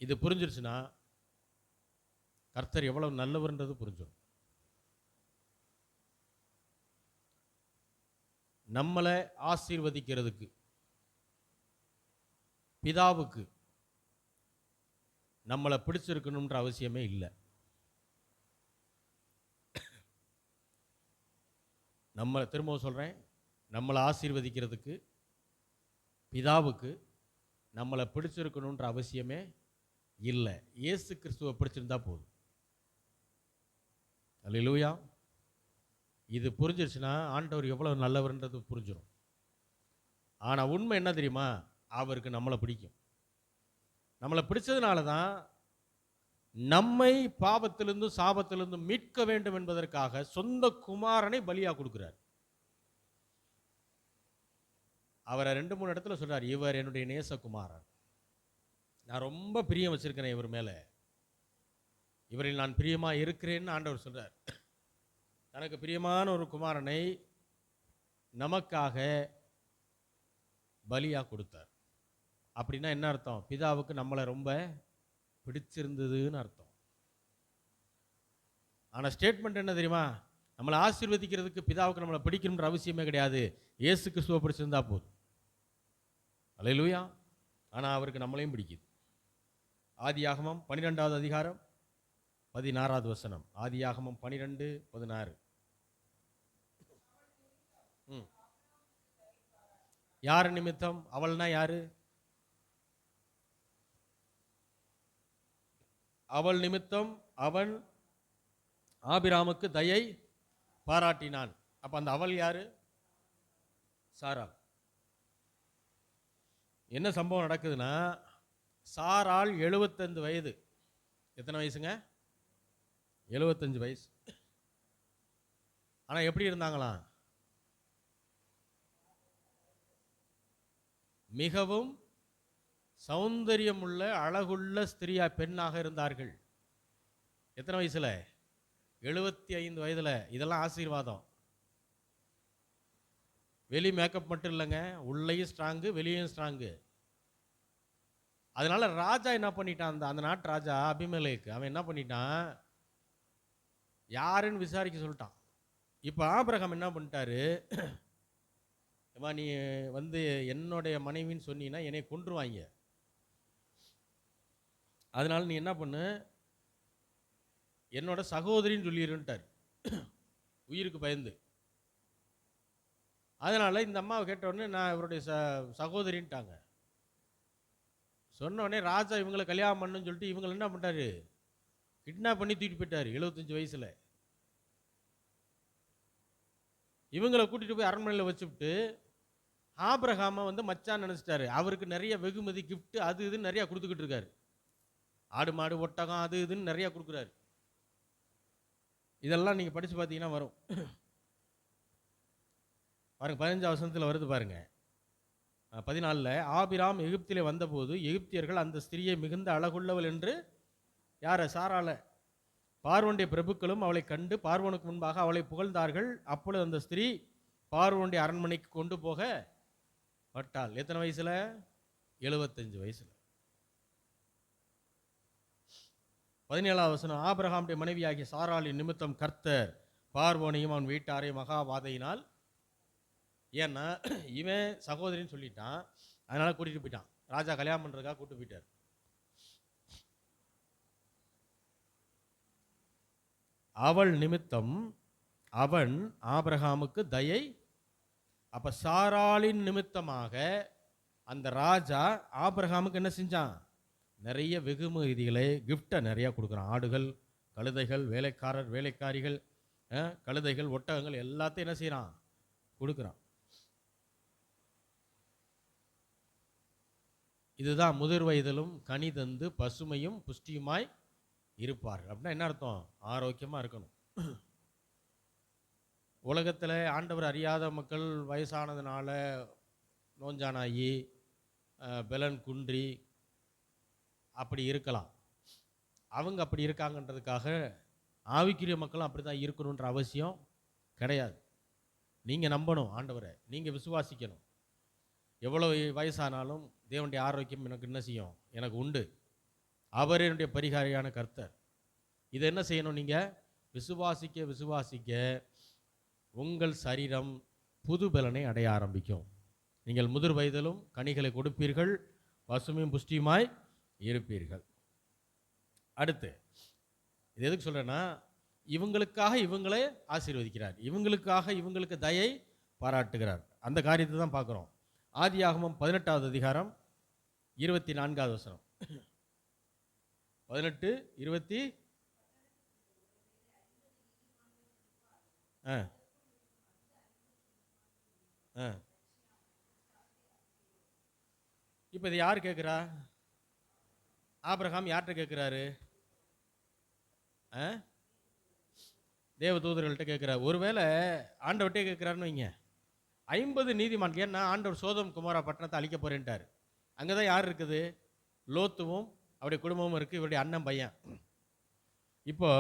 இது புரிஞ்சிருச்சுன்னா கர்த்தர் எவ்வளவு நல்லவர்ன்றது புரிஞ்சிடும். நம்மளை ஆசீர்வதிக்கிறதுக்கு பிதாவுக்கு நம்மளை பிடிச்சிருக்கணும்ன்ற அவசியமே இல்லை. திரும்ப சொல்கிறேன், நம்மளை ஆசீர்வதிக்கிறதுக்கு பிதாவுக்கு நம்மளை பிடிச்சிருக்கணுன்ற அவசியமே இல்லை. இயேசு கிறிஸ்துவை பிடிச்சிருந்தா போதும். அல்லேலூயா. இது புரிஞ்சிருச்சுன்னா ஆண்டவர் எவ்வளவு நல்லவர்ன்றது புரிஞ்சிடும். ஆனால் உண்மை என்ன தெரியுமா? அவருக்கு நம்மளை பிடிக்கும். நம்மளை பிடிச்சதுனால தான் நம்மை பாவத்திலிருந்தும் சாபத்திலிருந்தும் மீட்க வேண்டும் என்பதற்காக சொந்த குமாரனை பலியா கொடுக்கிறார். அவரை 2-3 இடத்துல சொல்றார், இவர் என்னுடைய நேசகுமாரன், நான் ரொம்ப பிரியம் வச்சிருக்கிறேன் இவர் மேல, இவரில் நான் பிரியமா இருக்கிறேன்னு ஆண்டவர் சொல்றார். தனக்கு பிரியமான ஒரு குமாரனை நமக்காக பலியாக கொடுத்தார். அப்படின்னா என்ன அர்த்தம்? பிதாவுக்கு நம்மளை ரொம்ப பிடிச்சிருந்ததுன்னு அர்த்தம். ஆனால் ஸ்டேட்மெண்ட் என்ன தெரியுமா? நம்மளை ஆசீர்வதிக்கிறதுக்கு பிதாவுக்கு நம்மளை பிடிக்கணுன்ற அவசியமே கிடையாது. இயேசு கிறிஸ்துவை பிடிச்சிருந்தா போதும். அல்லேலூயா. ஆனால் அவருக்கு நம்மளையும் பிடிக்குது. ஆதியாகமம் 12வது அதிகாரம் 16வது வசனம். ஆதியாகமம் 12:16. யார் நிமித்தம்? அவள்னா யாரு? அவள் நிமித்தம் அவன் ஆபிராமுக்கு தயை பாராட்டினான். அப்ப அந்த அவள் யாரு? சாராள். என்ன சம்பவம் நடக்குதுன்னா, சாராள் 75 வயது. எத்தனை வயசுங்க? 75 வயசு. ஆனா எப்படி இருந்தாங்களாம்? மிகவும் சௌந்தரியமுள்ள அழகுள்ள ஸ்திரியா, பெண்ணாக இருந்தார்கள். எத்தனை வயசுல? 75 வயதுல. இதெல்லாம் ஆசீர்வாதம். வெளி மேக்கப் மட்டும் இல்லைங்க, உள்ளேயும் ஸ்ட்ராங்கு, வெளியும் ஸ்ட்ராங்கு. அதனால ராஜா என்ன பண்ணிட்டான்? அந்த நாட்டு ராஜா அபிமெலேக்கு அவன் என்ன பண்ணிட்டான்? யாருன்னு விசாரிக்க சொல்லிட்டான். இப்போ ஆபிரகாம் என்ன பண்ணிட்டாரு? ஏமா நீ வந்து என்னுடைய மனைவின்னு சொன்னீங்கன்னா என்னை கொன்றுவாங்க. அதனால நீ என்ன பண்ணு, என்னோட சகோதரின்னு சொல்லிடுன்ட்டார், உயிருக்கு பயந்து. அதனால இந்த அம்மாவை கேட்டவுடனே நான் இவருடைய சகோதரின்ட்டாங்க. சொன்ன உடனே ராஜா இவங்களை கல்யாணம் பண்ணுன்னு சொல்லிட்டு இவங்களை என்ன பண்ணிட்டாரு? கிட்னாப் பண்ணி தூக்கிட்டு போயிட்டாரு 75 வயசுல. இவங்களை கூட்டிட்டு போய் அரண்மனையில் வச்சுவிட்டு ஆபிரகாமை வந்து மச்சான் நினைச்சிட்டாரு. அவருக்கு நிறைய வெகுமதி, கிஃப்ட், அது இதுன்னு நிறைய கொடுத்துக்கிட்டு இருக்காரு. ஆடு மாடு ஒட்டகம் அது இதுன்னு நிறைய கொடுக்குறாரு. இதெல்லாம் நீங்க படிச்சு பார்த்தீங்கன்னா வரும். பாருங்க 15 வசனத்தில் வருது பாருங்க. 14 ஆபிராம் எகிப்திலே வந்தபோது எகிப்தியர்கள் அந்த ஸ்திரியை மிகுந்த அழகுள்ளவள் என்று, யார? சாராள, பார்வோனுடைய பிரபுக்களும் அவளை கண்டு பார்வோனுக்கு முன்பாக அவளை புகழ்ந்தார்கள். அப்பொழுது அந்த ஸ்திரீ பார்வோனுடைய அரண்மனைக்கு கொண்டு போக பட்டாள். எத்தனை வயசுல? 75 வயசுல. 17வது வசனம். ஆபிரகாமுடைய மனைவியாகிய சாராளின் நிமித்தம் கர்த்தர் பார்வோனையும் அவன் வீட்டாரையும் மகாவாதையினால், ஏன்னா இவன் சகோதரின்னு சொல்லிட்டான், அதனால கூட்டிட்டு போயிட்டான். ராஜா கல்யாணம் பண்றதுக்காக கூட்டு போயிட்டார். அவள் நிமித்தம் அவன் ஆபிரகாமுக்கு தயை. அப்ப சாராளின் நிமித்தமாக அந்த ராஜா ஆபிரகாமுக்கு என்ன செஞ்சான்? நிறைய வெகுமதிகளை, கிஃப்டை நிறைய கொடுக்குறான். ஆடுகள், கழுதைகள், வேலைக்காரர், வேலைக்காரிகள், கழுதைகள், ஒட்டகங்கள் எல்லாத்தையும் என்ன செய்யறான்? கொடுக்குறான். இதுதான் முதிர் வயதிலும் கனி தந்து பசுமையும் புஷ்டியுமாய் இருப்பார்கள். அப்படின்னா என்ன அர்த்தம்? ஆரோக்கியமாக இருக்கணும். உலகத்தில் ஆண்டவர் அறியாத மக்கள் வயசானதுனால நோஞ்சானாயி, பெலன் குன்றி அப்படி இருக்கலாம். அவங்க அப்படி இருக்காங்கன்றதுக்காக ஆவிக்குரிய மக்களும் அப்படி தான் இருக்கணுன்ற அவசியம் கிடையாது. நீங்கள் நம்பணும் ஆண்டவரை, நீங்கள் விசுவாசிக்கணும். எவ்வளோ வயசானாலும் தேவனுடைய ஆரோக்கியம் எனக்கு என்ன செய்யும்? எனக்கு உண்டு. அவர் என்னுடைய பரிகாரியான கர்த்தர். இதை என்ன செய்யணும்? நீங்கள் விசுவாசிக்க விசுவாசிக்க உங்கள் சரீரம் புது பலனை அடைய ஆரம்பிக்கும். நீங்கள் முதிர் வயதிலும் கனிகளை கொடுப்பீர்கள், பசுமையும் புஷ்டியுமாய் இருப்பீர்கள். அடுத்து இது எதுக்கு சொல்கிறேன்னா, இவங்களுக்காக இவங்களே ஆசீர்வதிக்கிறார், இவங்களுக்காக இவங்களுக்கு தயை பாராட்டுகிறார். அந்த காரியத்தை தான் பார்க்குறோம். ஆதியாகமம் 18வது அதிகாரம் 24வது வசனம். 18:20. இப்போ இது யார் கேட்குறா? ஆபிரகாம் யார்கிட்ட கேட்குறாரு? தேவதூதர்கள்ட்ட கேட்குறாரு. ஒருவேளை ஆண்டவர்கிட்டே கேட்குறாருன்னு வைங்க. 50 நீதிமான். ஏன்னா ஆண்டவர் சோதம் குமாரா பட்டணத்தை அழிக்க போறேன்ட்டார். அங்கே தான் யார் இருக்குது? லோத்துவும் அவருடைய குடும்பமும் இருக்குது, இவருடைய அண்ணன் பையன். இப்போ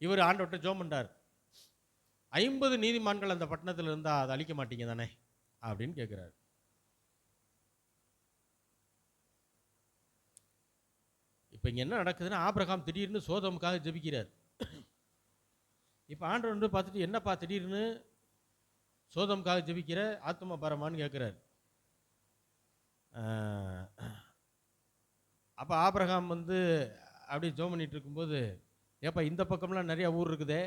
இவர் ஆண்டவர்கிட்ட ஜோம் பண்ணார், 50 நீதிமான்கள் அந்த பட்டணத்தில் இருந்தால் அதை அழிக்க மாட்டீங்க தானே அப்படின்னு கேட்குறாரு. இங்கே என்ன நடக்குதுன்னா, ஆபிரகாம் திடீர்னு சோதோமுக்காக ஜெபிக்கிறார். இப்போ ஆண்டவர் வந்து பார்த்துட்டு, என்னப்பா திடீர்னு சோதோமுக்காக ஜெபிக்கிற, ஆத்தும பாரமான்னு கேட்குறாரு. அப்போ ஆபிரகாம் வந்து அப்படி ஜெபம் பண்ணிட்டு இருக்கும்போது, ஏப்பா இந்த பக்கம்லாம் நிறைய ஊர் இருக்குதே,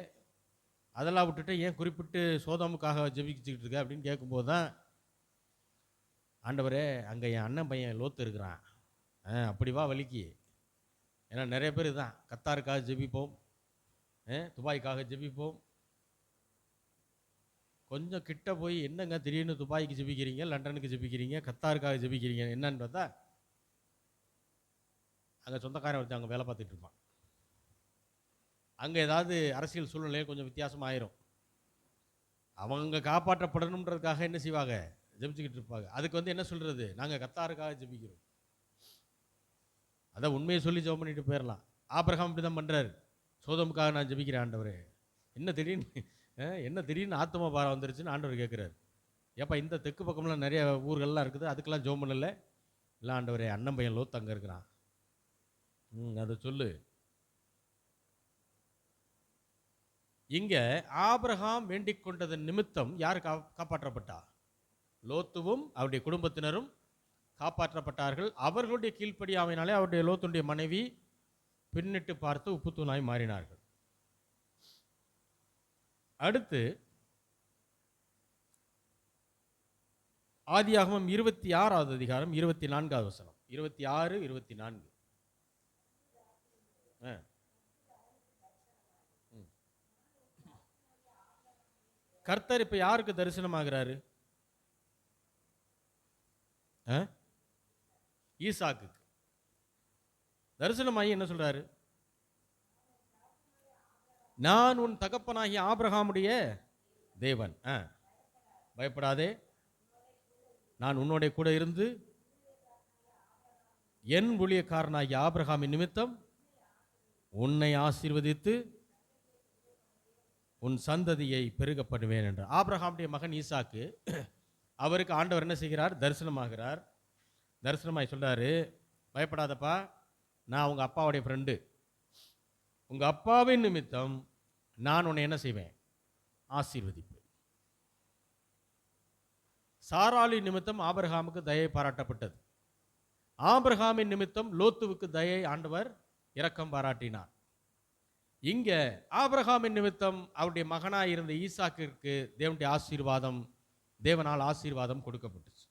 அதெல்லாம் விட்டுட்டு ஏன் குறிப்பிட்டு சோதோமுக்காக ஜெபிச்சுக்கிட்டு இருக்க அப்படின்னு கேட்கும்போது தான், ஆண்டவரே அங்கே என் அண்ணன் பையன் லோத்து இருக்கிறான், அப்படி வா வலிக்கு. ஏன்னா நிறைய பேர் தான் கத்தாருக்காக ஜெபிப்போம், துபாய்க்காக ஜெபிப்போம். கொஞ்சம் கிட்ட போய் என்னங்க திடீர்னு துபாய்க்கு ஜெபிக்கிறீங்க, லண்டனுக்கு ஜெபிக்கிறீங்க, கத்தாருக்காக ஜெபிக்கிறீங்க என்னன்னு பார்த்தா, அங்கே சொந்தக்காரன் ஒருத்தர் அங்கே வேலை பார்த்துட்டு இருப்பான். அங்கே ஏதாவது அரசியல் சூழ்நிலையை கொஞ்சம் வித்தியாசம் ஆயிரும். அவங்க காப்பாற்றப்படணுன்றதுக்காக என்ன செய்வாங்க, ஜெபிச்சுக்கிட்டு இருப்பாங்க. அதுக்கு வந்து என்ன சொல்கிறது, நாங்கள் கத்தாருக்காக ஜெபிக்கிறோம். அதான் உண்மையை சொல்லி ஜெபம் பண்ணிட்டு போயிடலாம். ஆபிரகாம் இப்படி தான் பண்ணுறாரு, சோதோமுக்காக நான் ஜெபிக்கிறேன் ஆண்டவரே. என்ன திடீர்னு ஆத்தும பாரம் வந்துருச்சுன்னு ஆண்டவர் கேட்குறாரு. ஏப்பா இந்த தெற்கு பக்கம்லாம் நிறைய ஊர்கள்லாம் இருக்குது, அதுக்கெல்லாம் ஜெபம் பண்ணல. இல்லை ஆண்டவரே, அண்ணன் பையன் லோத்து அங்கே இருக்கிறான். அதை சொல்லு. இங்க ஆபிரகாம் வேண்டிக் கொண்டதன் நிமித்தம் யார் காப்பாற்றப்பட்டா? லோத்துவும் அவருடைய குடும்பத்தினரும் காப்பாற்றப்பட்டார்கள். அவர்களுடைய கீழ்ப்படியாமையினாலே அவருடைய லோத்துடைய மனைவி பின்னிட்டு பார்த்து உப்புத்தூணாய் மாறினார்கள். அடுத்து ஆதியாகமம் 26வது அதிகாரம் 24வது வசனம். 26, 24. கர்த்தர் இப்ப யாருக்கு தரிசனமாகிறாரு? ஈசாக்கு தரிசனமாகி என்ன சொல்றாரு? நான் உன் தகப்பனாகிய ஆபிரகாமுடைய தேவன், பயப்படாதே, நான் உன்னோட கூட இருந்து என் ஊழியக்காரனாகிய ஆபிரகாமின் நிமித்தம் உன்னை ஆசீர்வதித்து உன் சந்ததியை பெருக பண்ணுவேன் என்று. ஆபிரகாமுடைய மகன் ஈசாக்கு, அவருக்கு ஆண்டவர் என்ன செய்கிறார்? தரிசனமாகிறார். தரிசனமாய் சொல்றாரு, பயப்படாதப்பா, நான் உங்க அப்பாவுடைய ஃப்ரெண்டு, உங்க அப்பாவின் நிமித்தம் நான் உன்னை என்ன செய்வேன்? ஆசீர்வதிப்பேன். சாராளி நிமித்தம் ஆபிரகாமுக்கு தயை பாராட்டப்பட்டது. ஆபிரகாமின் நிமித்தம் லோத்துவுக்கு தயை ஆண்டவர் இரக்கம் பாராட்டினார். இங்க ஆபிரகாமின் நிமித்தம் அவருடைய மகனாய் இருந்த ஈசாக்கிற்கு தேவனால் ஆசீர்வாதம் கொடுக்கப்பட்டுச்சு.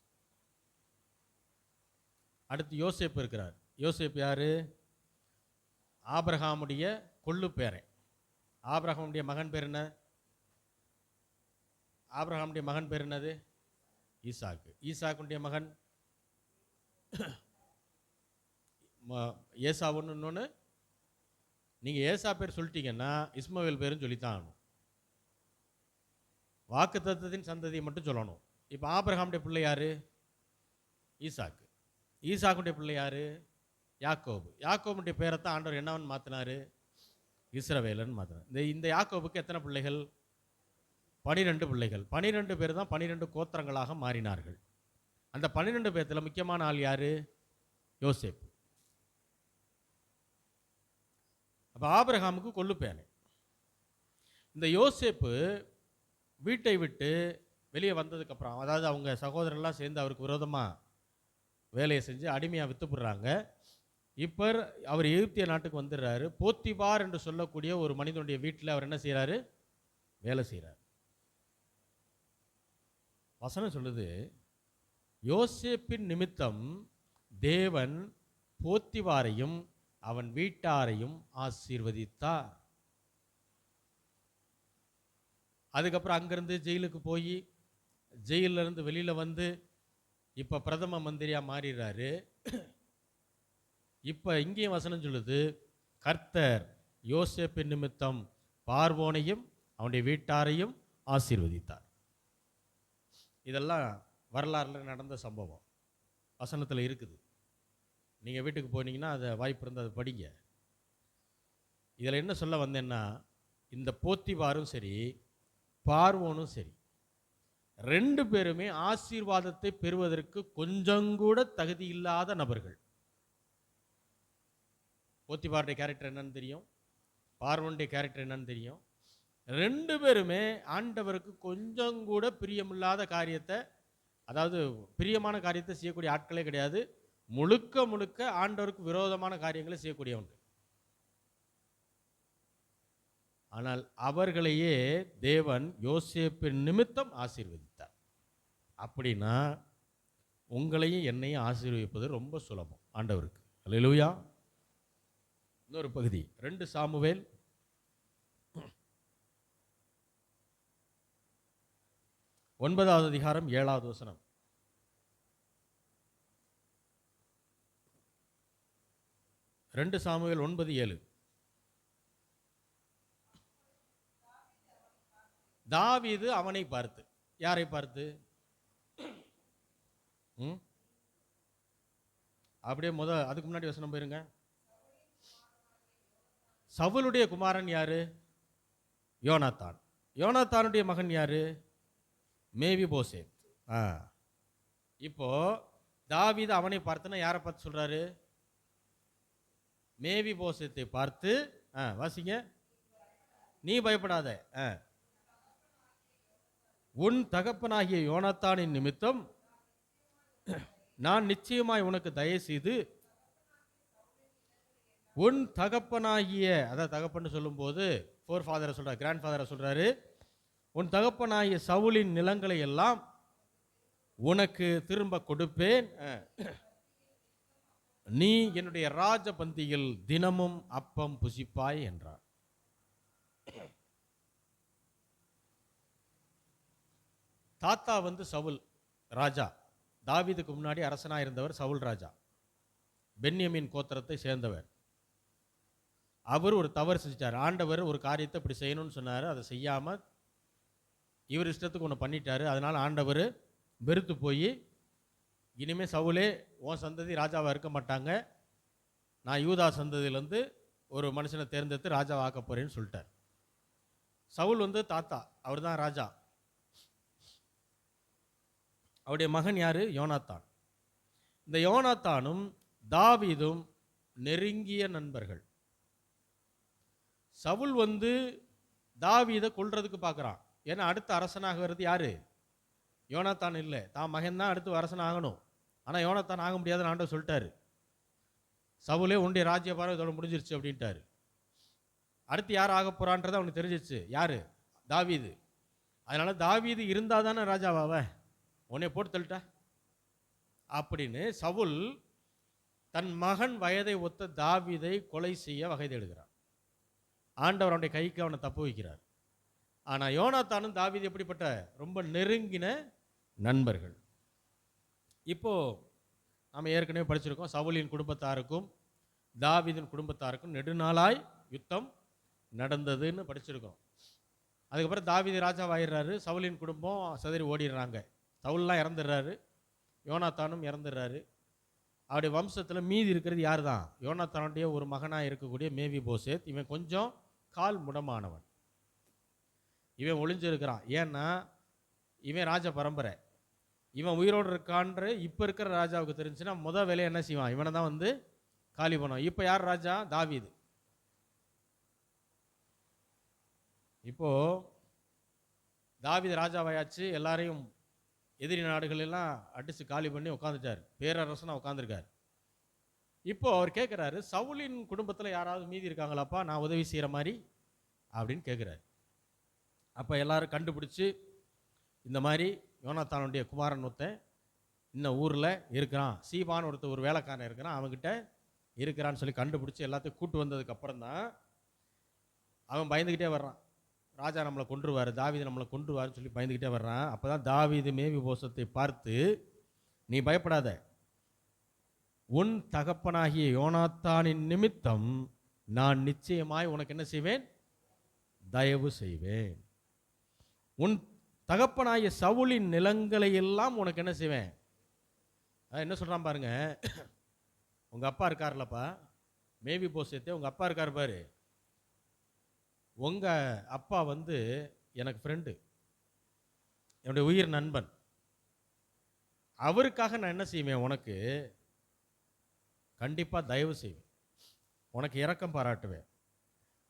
அடுத்து யோசேப்பு இருக்கிறார். யோசேப்பு யாரு? ஆபிரகாமுடைய கொள்ளு பேரன். ஆபிரகாமுடைய மகன் பேர் என்ன? ஆபிரகாமுடைய மகன் பேர் என்னது? ஈசாக்கு. ஈசாக்குடைய மகன் ஏசாவுன்னு இன்னொன்று. நீங்கள் ஏசா பேர் சொல்லிட்டீங்கன்னா இஸ்மவேல் பேருன்னு சொல்லித்தான் ஆகணும். வாக்கு தத்தத்தின் சந்ததியை மட்டும் சொல்லணும். இப்போ ஆபிரகாமுடைய பிள்ளை யாரு? ஈசாக்கு. ஈசாக்குடைய பிள்ளை யாரு? யாக்கோபு. யாக்கோபுடைய பேரைத்தான் ஆண்டவர் என்னவன் மாற்றினாரு? இஸ்ரவேலன் மாற்றினார். இந்த யாக்கோபுக்கு எத்தனை பிள்ளைகள்? 12 பிள்ளைகள். 12 பேர் தான் 12 கோத்திரங்களாக மாறினார்கள். அந்த 12 பேர்த்தில் முக்கியமான ஆள் யாரு? யோசேப்பு. அப்போ ஆபிரகாமுக்கு கொள்ளு பேரன். இந்த யோசேப்பு வீட்டை விட்டு வெளியே வந்ததுக்கப்புறம், அதாவது அவங்க சகோதரர்லாம் சேர்ந்து அவருக்கு விரோதமாக வேலையை செஞ்சு அடிமையாக வித்துப்படுறாங்க. இப்போ அவர் எகிப்திய நாட்டுக்கு வந்துடுறாரு. போத்திபார் என்று சொல்லக்கூடிய ஒரு மனிதனுடைய வீட்டில் அவர் என்ன செய்கிறாரு? வேலை செய்கிறார். வசனம் சொல்லுது, யோசேப்பின் நிமித்தம் தேவன் போத்திபாரையும் அவன் வீட்டாரையும் ஆசீர்வதித்தார். அதுக்கப்புறம் அங்கிருந்து ஜெயிலுக்கு போய் ஜெயிலிருந்து வெளியில் வந்து இப்போ பிரதம மந்திரியாக மாறிடுறாரு. இப்போ இங்கேயும் வசனம் சொல்லுது, கர்த்தர் யோசேப்பின் நிமித்தம் பார்வோனையும் அவனுடைய வீட்டாரையும் ஆசீர்வதித்தார். இதெல்லாம் வரலாறுல நடந்த சம்பவம், வசனத்தில் இருக்குது. நீங்கள் வீட்டுக்கு போனீங்கன்னா அதை வாய்ப்பு இருந்து அதை படிங்க. இதில் என்ன சொல்ல வந்தேன்னா, இந்த போத்திபாரும் சரி பார்வோனும் சரி 2 பேருமே ஆசீர்வாதத்தை பெறுவதற்கு கொஞ்சம் கூட தகுதி இல்லாத நபர்கள். போத்திபாருடைய கேரக்டர் என்னன்னு தெரியும், பார்வோனுடைய கேரக்டர் என்னன்னு தெரியும். 2 பேருமே ஆண்டவருக்கு கொஞ்சம் கூட பிரியமில்லாத காரியத்தை, அதாவது பிரியமான காரியத்தை செய்யக்கூடிய ஆட்களே கிடையாது. முழுக்க முழுக்க ஆண்டவருக்கு விரோதமான காரியங்களை செய்யக்கூடியவங்க. ஆனால் அவர்களையே தேவன் யோசேப்பின் நிமித்தம் ஆசீர்வதித்தார். அப்படின்னா உங்களையும் என்னையும் ஆசீர்வதிப்பது ரொம்ப சுலபம் ஆண்டவருக்கு. அல்லேலூயா. இன்னொரு பகுதி 2 சாமுவேல் 9வது அதிகாரம் 7வது வசனம். சாமுவேல் 9:7. தாவீது அவனை பார்த்து, யாரை பார்த்து? அப்படியே அதுக்கு முன்னாடி வசனம் போயிருங்க. சவுலுடைய குமாரன் யாரு? யோனாத்தான். யோனாத்தானுடைய மகன் யாரு? மேவிபோசேத். இப்போ தாவீது அவனை பார்த்துன்னா யாரை பார்த்து சொல்றாரு? மேவிபோசேத்தை பார்த்து, வாசிங்க. நீ பயப்படாத, உன் தகப்பனாகிய யோனாத்தானின் நிமித்தம் நான் நிச்சயமாய் உனக்கு தயவு செய்து உன் தகப்பனாகிய, அதாவது தகப்பன்னு சொல்லும்போது ஃபோர் ஃபாதரை சொல்றாரு, கிராண்ட் ஃபாதரை சொல்றாரு. உன் தகப்பனாகிய சவுலின் நிலங்களை எல்லாம் உனக்கு திரும்ப கொடுப்பேன், நீ என்னுடைய ராஜ பந்தியில் தினமும் அப்பம் புசிப்பாய் என்றார். தாத்தா சவுல் ராஜா, தாவீதுக்கு முன்னாடி அரசனாக இருந்தவர் சவுல் ராஜா, பென்யமீன் கோத்திரத்தை சேர்ந்தவர். அவர் ஒரு தவறு செஞ்சிட்டார். ஆண்டவர் ஒரு காரியத்தை இப்படி செய்யணும்னு சொன்னார், அதை செய்யாமல் இவர் இஷ்டத்துக்கு ஒன்று பண்ணிட்டாரு. அதனால் ஆண்டவர் வெறுத்து போய், இனிமேல் சவுலே உன் சந்ததி ராஜாவாக இருக்க மாட்டாங்க, நான் யூதா சந்ததியிலேருந்து ஒரு மனுஷனை தேர்ந்தெடுத்து ராஜாவை ஆக்க போறேன்னு சொல்லிட்டார். சவுல் தாத்தா, அவர் தான் ராஜா. அவருடைய மகன் யாரு? யோனாத்தான். இந்த யோனாத்தானும் தாவீதும் நெருங்கிய நண்பர்கள். சவுல் தாவீதை கொல்றதுக்கு பார்க்குறான். ஏன்னா அடுத்த அரசனாக வருது யாரு? யோனாத்தான் இல்லை, தான் மகன் தான் அடுத்து அரசன் ஆகணும். ஆனால் யோனாத்தான் ஆக முடியாதுன்னு ஆண்டவர் சொல்லிட்டாரு. சவுலே உன்னுடைய ராஜ்யபாரம் இதோட முடிஞ்சிருச்சு அப்படின்ட்டாரு. அடுத்து யார் ஆக போறான்றது அவனுக்கு தெரிஞ்சிச்சு. யாரு? தாவீது. அதனால தாவீது இருந்தால் தானே ராஜாவாவ, உன்னை போட்டு தள்ளிட்டா அப்படின்னு சவுல் தன் மகன் வயதை ஒத்த தாவீதை கொலை செய்ய வகை தேடுகிறார். ஆண்டவர் அவனுடைய கைக்கு அவனை தப்பு வைக்கிறார். ஆனால் யோனாத்தானும் தாவீது எப்படிப்பட்ட ரொம்ப நெருங்கின நண்பர்கள். இப்போ நாம் ஏற்கனவே படிச்சிருக்கோம், சவுலின் குடும்பத்தாருக்கும் தாவீதின் குடும்பத்தாருக்கும் நெடுநாளாய் யுத்தம் நடந்ததுன்னு படிச்சிருக்கோம். அதுக்கப்புறம் தாவீது ராஜாவாயிடுறாரு, சவுலின் குடும்பம் சதறி ஓடிடுறாங்க. சவுல்லாம் இறந்துடுறாரு, யோனாத்தானும் இறந்துடுறாரு. அவருடைய வம்சத்தில் மீதி இருக்கிறது யார் தான்? யோனாத்தானுடைய ஒரு மகனாக இருக்கக்கூடிய மேவிபோசேத். இவன் கொஞ்சம் கால் முடமானவன், இவன் ஒளிஞ்சிருக்கிறான். ஏன்னா இவன் ராஜ பரம்பரை, இவன் உயிரோடு இருக்கான்ற இப்போ இருக்கிற ராஜாவுக்கு தெரிஞ்சுன்னா வேலையை என்ன செய்வான்? இவனை தான் காலி பண்ணுவான். இப்போ யார் ராஜா? தாவீது. இப்போ தாவீது ராஜாவாயாச்சு, எல்லாரையும் எதிரி நாடுகளெல்லாம் அடித்து காலி பண்ணி உட்காந்துட்டார், பேரரசனாக உட்காந்துருக்கார். இப்போ அவர் கேட்குறாரு, சவுலின் குடும்பத்தில் யாராவது மீதி இருக்காங்களாப்பா நான் உதவி செய்கிற மாதிரி அப்படின்னு கேட்குறாரு. அப்போ எல்லாரும் கண்டுபிடிச்சி, இந்த மாதிரி யோனாத்தானுடைய குமாரன் ஒருத்தன் இன்னும் ஊரில் இருக்கிறான், சீபான் ஒருத்தர் ஒரு வேலைக்காரன் இருக்கிறான், அவன்கிட்ட இருக்கிறான்னு சொல்லி கண்டுபிடிச்சி எல்லாத்தையும் கூட்டு வந்ததுக்கப்புறம் தான் அவன் பயந்துக்கிட்டே வர்றான். ராஜா நம்மளை கொன்றுவார், தாவீது நம்மளை கொன்றுவார்னு சொல்லி பயந்துக்கிட்டே வர்றான். அப்போ தான் தாவீது மேவிபோசத்தை பார்த்து, நீ பயப்படாத, உன் தகப்பனாகிய யோனாத்தானின் நிமித்தம் நான் நிச்சயமாய் உனக்கு என்ன செய்வேன்? தயவு செய்வேன். உன் தகப்பனாகிய சவுலின் நிலங்களை எல்லாம் உனக்கு என்ன செய்வேன்? என்ன சொல்கிறான் பாருங்க. உங்கள் அப்பா இருக்கார்லப்பா மேவிபோசத்தை, உங்கள் அப்பா இருக்கார் பாரு, உங்கள் அப்பா எனக்கு ஃப்ரெண்டு, என்னுடைய உயிர் நண்பன். அவருக்காக நான் என்ன செய்வேன்? உனக்கு கண்டிப்பாக தயவு செய்வேன். உனக்கு இரக்கம் பாராட்டுவேன்.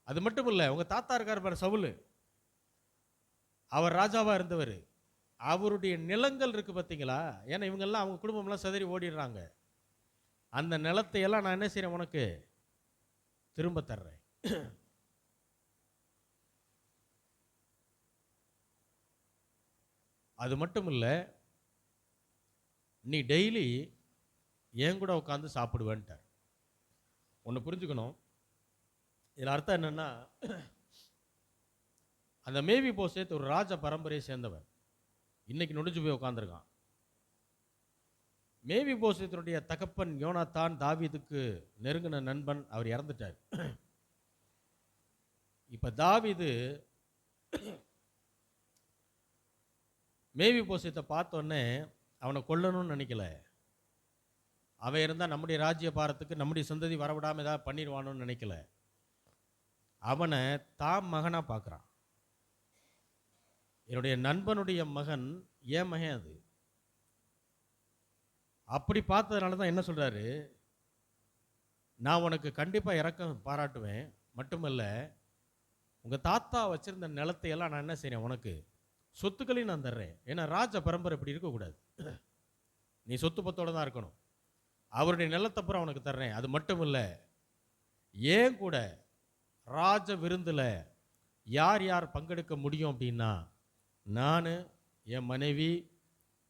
அது மட்டும் இல்லை, உங்கள் தாத்தா இருக்கார் பாரு சவுல், அவர் ராஜாவாக இருந்தவர். அவருடைய நிலங்கள் இருக்குது பார்த்தீங்களா? ஏன்னா இவங்கெல்லாம் அவங்க குடும்பம்லாம் சிதறி ஓடிடுறாங்க. அந்த நிலத்தையெல்லாம் நான் என்ன செய்கிறேன், உனக்கு திரும்ப தர்றேன். அது மட்டும் இல்லை, நீ டெய்லி என் கூட உட்காந்து சாப்பிடுவேன்ட்டார். ஒன்று புரிஞ்சுக்கணும், இதில் அர்த்தம் என்னென்னா, அந்த மேவி போசேத் ஒரு ராஜ பரம்பரையை சேர்ந்தவன், இன்னைக்கு நொடிஞ்சு போய் உட்காந்துருக்கான். மேவி போசேத்தினுடைய தகப்பன் யோனாத்தான் தாவீதுக்கு நெருங்கின நண்பன், அவர் இறந்துட்டார். இப்போ தாவீது மேவி போசேத்தை பார்த்தோன்னே அவனை கொல்லணும்னு நினைக்கல. அவன் இருந்தால் நம்முடைய ராஜ்ய பாரத்துக்கு நம்முடைய சந்ததி வரவிடாமல் ஏதாவது பண்ணிடுவானோன்னு நினைக்கல. அவனை தாம் மகனாக பார்க்குறான். என்னுடைய நண்பனுடைய மகன் ஏன் மகன், அது அப்படி பார்த்ததுனால தான் என்ன சொல்கிறாரு, நான் உனக்கு கண்டிப்பாக இரக்கம் பாராட்டுவேன், மட்டுமல்ல உங்கள் தாத்தா வச்சுருந்த நிலத்தையெல்லாம் நான் என்ன செய்கிறேன், உனக்கு சொத்துக்களையும் நான் தர்றேன். ஏன்னா ராஜ பரம்பரை இப்படி இருக்கக்கூடாது, நீ சொத்து பத்தோடு தான் இருக்கணும். அவருடைய நிலத்தை பூரா உனக்கு தர்றேன். அது மட்டும் இல்லை, ஏன் கூட ராஜ விருந்தில் யார் யார் பங்கெடுக்க முடியும் அப்படின்னா, நான், என் மனைவி,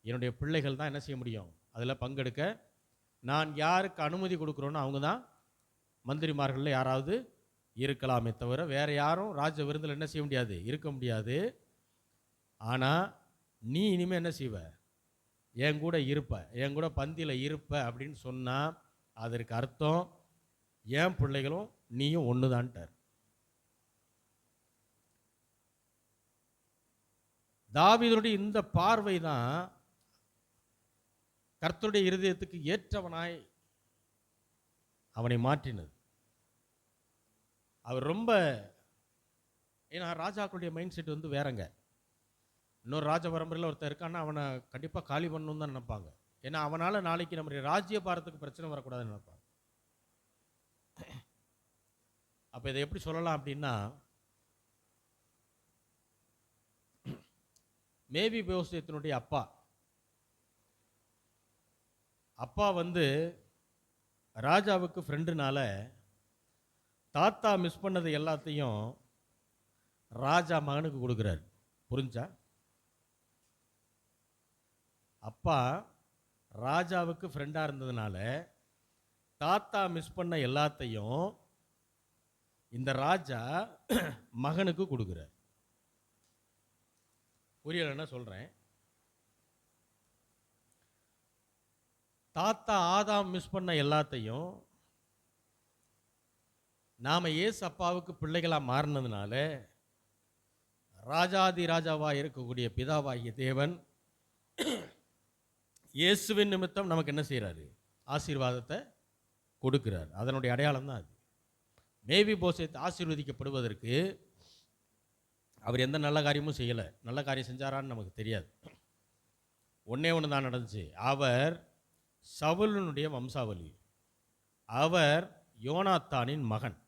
என்னுடைய பிள்ளைகள் தான் என்ன செய்ய முடியும் அதில் பங்கெடுக்க. நான் யாருக்கு அனுமதி கொடுக்குறோன்னு அவங்க தான் மந்திரிமார்களில் யாராவது இருக்கலாமே தவிர வேறு யாரும் ராஜ விருந்தில் என்ன செய்ய முடியாது, இருக்க முடியாது. ஆனால் நீ இனிமேல் என்ன செய்வ, என் கூட இருப்ப, என் கூட பந்தியில் இருப்ப அப்படின்னு சொன்னால் அதற்கு அர்த்தம் என் பிள்ளைகளும் நீயும் ஒன்று தான்ட்டார். தாவீதுடைய இந்த பார்வை தான் கர்த்தருடைய இருதயத்துக்கு ஏற்றவனாய் அவனை மாற்றினது. அவர் ரொம்ப, ஏன்னா ராஜாக்களுடைய மைண்ட் செட் வந்து வேறங்க. இன்னொரு ராஜ பரம்பரையில் ஒருத்தர் இருக்கான்னா அவனை கண்டிப்பாக காலி பண்ணணும்னு தான் நினைப்பாங்க. ஏன்னா அவனால் நாளைக்கு நம்முடைய ராஜ்ய பாரத்துக்கு பிரச்சனை வரக்கூடாதுன்னு நினைப்பாங்க. அப்போ இதை எப்படி சொல்லலாம் அப்படின்னா, மேவி போசேத்தினுடைய அப்பா வந்து ராஜாவுக்கு ஃப்ரெண்டுனால தாத்தா மிஸ் பண்ணது எல்லாத்தையும் ராஜா மகனுக்கு கொடுக்குறாரு. புரிஞ்சா? அப்பா ராஜாவுக்கு ஃப்ரெண்டாக இருந்ததுனால தாத்தா மிஸ் பண்ண எல்லாத்தையும் இந்த ராஜா மகனுக்கு கொடுக்குறார். புரியலன்னா சொல்கிறேன். தாத்தா ஆதாம் மிஸ் பண்ண எல்லாத்தையும் நாம் இயேசு அப்பாவுக்கு பிள்ளைகளாக மாறினதுனால ராஜாதி ராஜாவாக இருக்கக்கூடிய பிதாவாகிய தேவன் இயேசுவின் நிமித்தம் நமக்கு என்ன செய்கிறாரு, ஆசீர்வாதத்தை கொடுக்கிறார். அதனுடைய அடையாளம் தான் அது. மேவி போசேத் ஆசீர்வதிக்கப்படுவதற்கு அவர் எந்த நல்ல காரியமும் செய்யலை. நல்ல காரியம் செஞ்சாரான்னு நமக்கு தெரியாது. ஒன்றே ஒன்று தான் நடந்துச்சு. அவர் சவுலினுடைய வம்சாவளி, அவர் யோனாத்தானின் மகன்.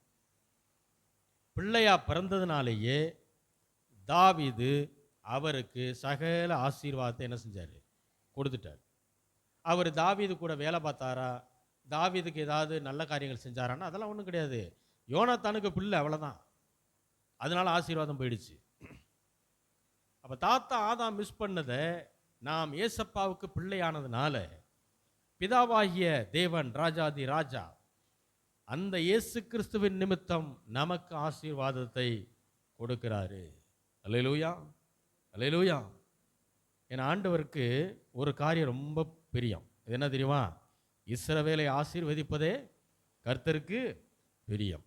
பிள்ளையா பிறந்ததுனாலேயே தாவீது அவருக்கு சகல ஆசீர்வாதத்தை என்ன செஞ்சார், கொடுத்துட்டார். அவர் தாவீது கூட வேலை பார்த்தாரா, தாவீதுக்கு ஏதாவது நல்ல காரியங்கள் செஞ்சாரான்னா அதெல்லாம் ஒன்றும் கிடையாது. யோனாத்தானுக்கு பிள்ளை, அவ்வளோதான். அதனால ஆசீர்வாதம் போயிடுச்சு. அப்போ தாத்தா ஆதாம் மிஸ் பண்ணதை நாம் ஏசப்பாவுக்கு பிள்ளையானதுனால பிதாவாகிய தேவன் ராஜாதி ராஜா அந்த இயேசு கிறிஸ்துவின் நிமித்தம் நமக்கு ஆசீர்வாதத்தை கொடுக்கிறாரு. அல்லேலூயா, அல்லேலூயா. என் ஆண்டவருக்கு ஒரு காரியம் ரொம்ப பிரியம். இது என்ன தெரியுமா? இஸ்ரவேலை ஆசீர்வதிப்பதே கர்த்தருக்கு பிரியம்.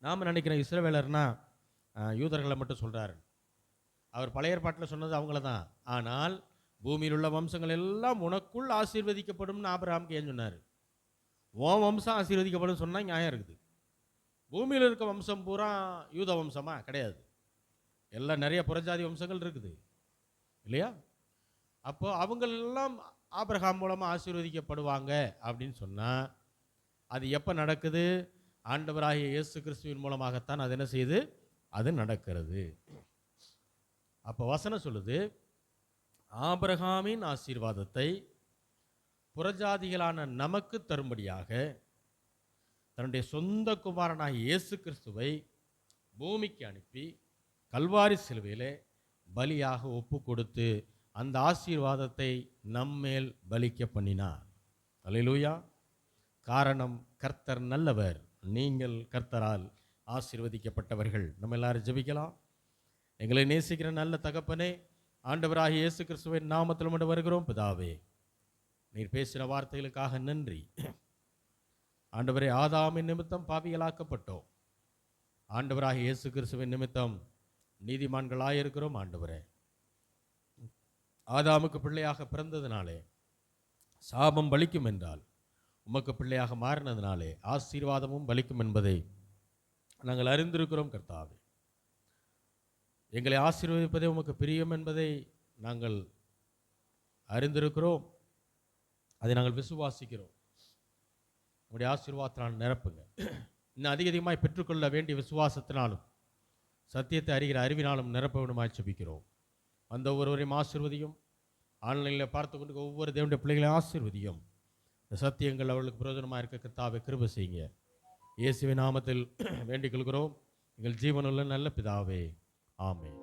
நாம் நினைக்கிறோம் இஸ்ரவேலர்னா யூதர்களை மட்டும் சொல்கிறாரு. அவர் பழைய ஏற்பாட்டில் சொன்னது அவங்கள தான். ஆனால் பூமியில் உள்ள வம்சங்கள் எல்லாம் உனக்குள் ஆசீர்வதிக்கப்படும்னு ஆபிரகாமுக்கு ஏன் சொன்னார்? உன் வம்சம் ஆசீர்வதிக்கப்படும் சொன்னால் நியாயம் இருக்குது. பூமியில் இருக்க வம்சம் பூரா யூத வம்சமா? கிடையாது. எல்லாம் நிறைய புறஜாதி வம்சங்கள் இருக்குது இல்லையா? அப்போ அவங்களெல்லாம் ஆபிரகாம் மூலமாக ஆசீர்வதிக்கப்படுவாங்க அப்படின்னு சொன்னால் அது எப்போ நடக்குது? ஆண்டவராகிய இயேசு கிறிஸ்துவின் மூலமாகத்தான் அது என்ன செய்யுது? அது நடக்கிறது. அப்போ வசனம் சொல்லுது, ஆபிரகாமின் ஆசீர்வாதத்தை புறஜாதிகளான நமக்கு தரும்படியாக தன்னுடைய சொந்த குமாரனாகிய இயேசு கிறிஸ்துவை பூமிக்கு அனுப்பி கல்வாரி சிலுவையிலே பலியாக ஒப்பு கொடுத்து அந்த ஆசீர்வாதத்தை நம்மேல் பலிக்க பண்ணினார். அல்லேலூயா. காரணம், கர்த்தர் நல்லவர், நீங்கள் கர்த்தரால் ஆசீர்வதிக்கப்பட்டவர்கள். நம்ம எல்லாரும் ஜெபிக்கலாம். எங்களை நேசிக்கிற நல்ல தகப்பனே, ஆண்டவராகிய இயேசு கிறிஸ்துவின் நாமத்தில் உம்மிடம் வருகிறோம். பிதாவே, நீர் பேசின வார்த்தைகளுக்காக நன்றி. ஆண்டவரே, ஆதாமின் நிமித்தம் பாவிகளாக்கப்பட்டோம். ஆண்டவராகிய இயேசு கிறிஸ்துவின் நிமித்தம் நீதிமான்களாயிருக்கிறோம். ஆண்டவரே, ஆதாமுக்கு பிள்ளையாக பிறந்ததினாலே சாபம் பலிக்கும் என்றால், உமக்கு பிள்ளையாக மாறினதினாலே ஆசீர்வாதமும் பலிக்கும் என்பதை நாங்கள் அறிந்திருக்கிறோம். கர்த்தாவே, எங்களை ஆசீர்வதிப்பதே உமக்கு பிரியம் என்பதை நாங்கள் அறிந்திருக்கிறோம். அதை நாங்கள் விசுவாசிக்கிறோம். உங்களுடைய ஆசீர்வாதத்தினால் நிரப்புங்க. இன்னும் அதிகமாக பெற்றுக்கொள்ள வேண்டிய விசுவாசத்தினாலும் சத்தியத்தை அறிகிற அறிவினாலும் நிரப்ப வேண்டுமாய் ஜெபிக்கிறோம். அந்த ஒவ்வொருவரையும் ஆசீர்வதியும். ஆன்லைனில் பார்த்து கொண்டு ஒவ்வொரு தேவனுடைய பிள்ளைகளையும் ஆசீர்வதியும். இந்த சத்தியங்கள் அவர்களுக்கு பிரயோஜனமாக இருக்க கர்த்தாவே கிருபை செய்யுங்க. இயேசுவின் நாமத்தில் வேண்டிக் கொள்கிறோம் எங்கள் ஜீவனுள்ள நல்ல பிதாவே. ஆமென்.